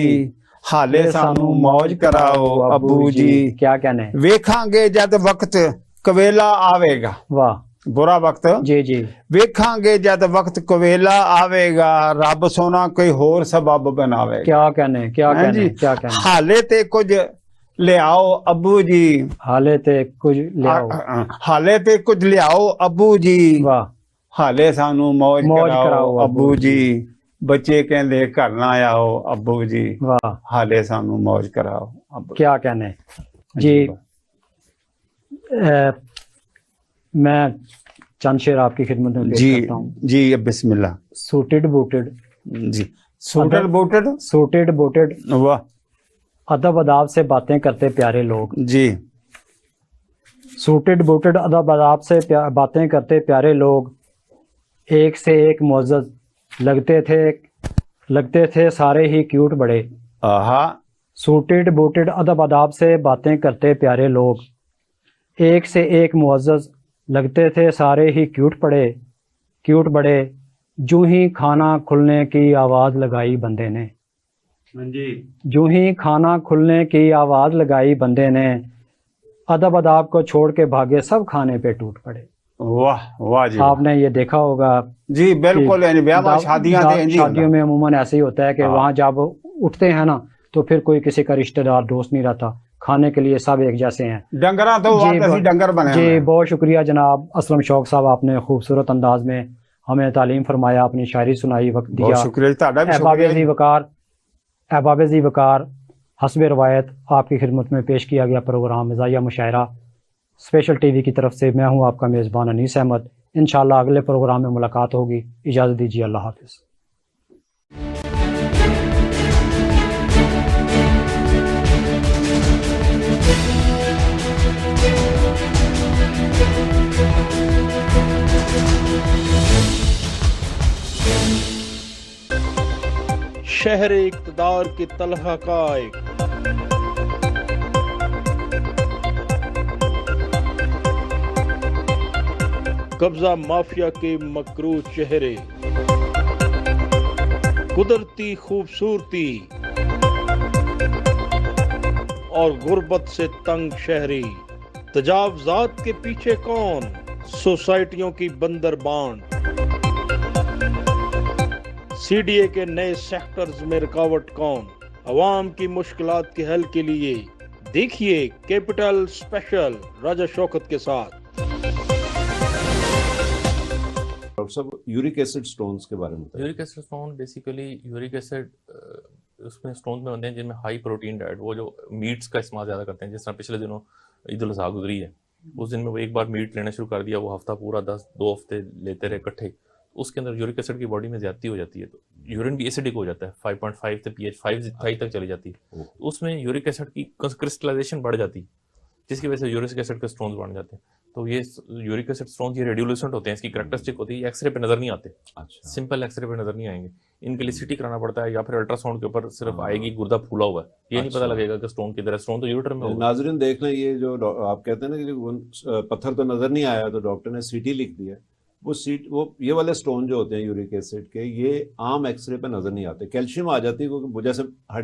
ਹਾਲੇ ਸਾਨੂੰ ਮौज ਕਰਾਓ ਅੱਬੂ ਜੀ। क्या कहने। ਵੇਖਾਂਗੇ ਜਦ ਵਕਤ ਕਵੇਲਾ ਆਵੇਗਾ, वाह ਬੁਰਾ ਵਕਤ जी जी। ਵੇਖਾਂਗੇ ਜਦ ਵਕਤ ਕਵੇਲਾ ਆਵੇਗਾ, ਰੱਬ ਸੋਨਾ ਕੋਈ ਹੋਰ ਸਬਬ ਬਣਾਵੇਗਾ। क्या कहने, क्या कहने, ਹਾਂਜੀ, क्या कहने। ਹਾਲੇ ਤੇ ਕੁਝ ਲਿਆਓ ਅੱਬੂ ਜੀ, हाले ते कुछ ले आओ। ਹਾਲੇ ਤੇ ਕੁਝ ਲਿਆਓ ਅੱਬੂ ਜੀ, वाह ਹਾਲੇ ਸਾਨੂੰ ਮौज मौज ਕਰਾਓ कराओ ਅੱਬੂ ਜੀ। ਬੱਚੇ ਕਹਿੰਦੇ ਘਰ ਨਾ ਆਓ ਅੱਬੂ ਜੀ, वाह, ਹਾਲੇ ਸਾਨੂੰ ਮौज ਕਰਾਓ ਅੱਬੂ क्या कहने। जी मैं चंद शेर आपकी खिदमत में पेश जी करता हूँ। जी बिस्मिल्लाह। सूटेड बूटेड, जी सूटेड बूटेड, सूटेड बूटेड, वाह अदब अदाब से बातें करते प्यारे लोग। जी सूटेड बूटेड, अदब अदाब से बातें करते प्यारे लोग, एक से एक मुअज़्ज़ज़ लगते थे सारे ही क्यूट बड़े। आहा, सूटेड बूटेड, अदब अदाब से बातें करते प्यारे लोग, एक से एक मुअज़्ज़ज़ लगते थे सारे ही क्यूट बड़े। जूं ही खाना खुलने की आवाज़ लगाई बंदे ने, जी जूं ही खाना खुलने की आवाज़ लगाई बंदे ने, अदब अदाब को छोड़ के भागे सब खाने पे टूट पड़े। वाह वाह जी, आपने ये देखा होगा जी बिल्कुल, यानी ब्याह दा- शादियां दा- ते इंज ही शादियों होंदा। में अमूमन ऐसे ही होता है कि हाँ। वहाँ जब उठते हैं ना तो फिर कोई किसी का रिश्तेदार दोस्त नहीं रहता, खाने के लिए सब एक जैसे हैं। डंगरा तो जी, वापस ही डंगर बने हुए जी हैं। बहुत शुक्रिया जनाब असलम शौक साहब, आपने खूबसूरत अंदाज में हमें तालीम फरमाया, अपनी शायरी सुनाई, वक्त बहुत दिया। शुक्रिया जी, ਤੁਹਾਡਾ भी अहबाब शुक्रिया ज़ी जी। वकार, अहबाब ज़ी वकार हस्ब रवायत आपकी खिदमत में पेश किया गया प्रोग्राम मिज़ाहिया मुशायरा स्पेशल टीवी की तरफ से। मैं हूँ आपका मेज़बान अनीस अहमद। इंशाअल्लाह अगले प्रोग्राम में मुलाकात होगी। इजाज़त दीजिए, अल्लाह हाफ़िज़। शहर इक़्तिदार के तलहा का एक कब्जा माफिया के मकरू चेहरे, कुदरती खूबसूरती और गुर्बत से तंग शहरी, तजावजात के पीछे कौन, सोसाइटियों की बंदर बांड, सीडीए के नए सेक्टर्स में रुकावट कौन, अवाम की मुश्किलात के हल के लिए देखिए कैपिटल स्पेशल राजा शौकत के साथ। डॉक्टर साहब, यूरिक एसिड स्टोन्स के बारे में बताइए। Uric acid stone basically uric acid उसमें स्टोन में होते हैं जिनमें हाई प्रोटीन डाइट, वो जो मीट्स का इस्तेमाल ज़्यादा करते हैं। जिस तरह पिछले दिनों ईद उल अज़हा गुजरी है, उस दिन में वो एक बार मीट लेना शुरू कर दिया, वो हफ्ता पूरा 2 हफ्ते लेते रहे इकट्ठे, उसके अंदर यूरिक एसिड की बॉडी में ज़्यादती हो जाती है, तो यूरिन भी एसिडिक हो जाता है। 5.5 से pH 5 तक चली जाती है, उसमें यूरिक एसिड की क्रिस्टलाइजेशन बढ़ जाती है, जिसकी वजह से यूरिक एसिड के स्टोन्स बन जाते हैं। तो ये यूरिक एसिड स्टोन्स ये रेडियोल्यूसेंट होते हैं, इसकी कैरेक्टरिस्टिक होती है, एक्सरे पे नजर नहीं आते। अच्छा, सिंपल एक्सरे पे नजर नहीं आएंगे, इनके लिए सीटी कराना पड़ता है या फिर अल्ट्रासाउंड के ऊपर सिर्फ आएगी गुर्दा फूला हुआ है, ये नहीं पता अच्छा। लगेगा कि स्टोन किधर है। स्टोन तो यूरेटर में होगा। नाजरीन देख लें, ये जो आप कहते हैं ना कि पत्थर तो नजर नहीं आया, तो डॉक्टर ने सीटी लिख दिया। वो ये वाले स्टोन जो होते हैं यूरिक एसिड के, ये आम एक्सरे पे नजर नहीं आते। कैल्शियम आ जाती है क्योंकि जैसे हड्डी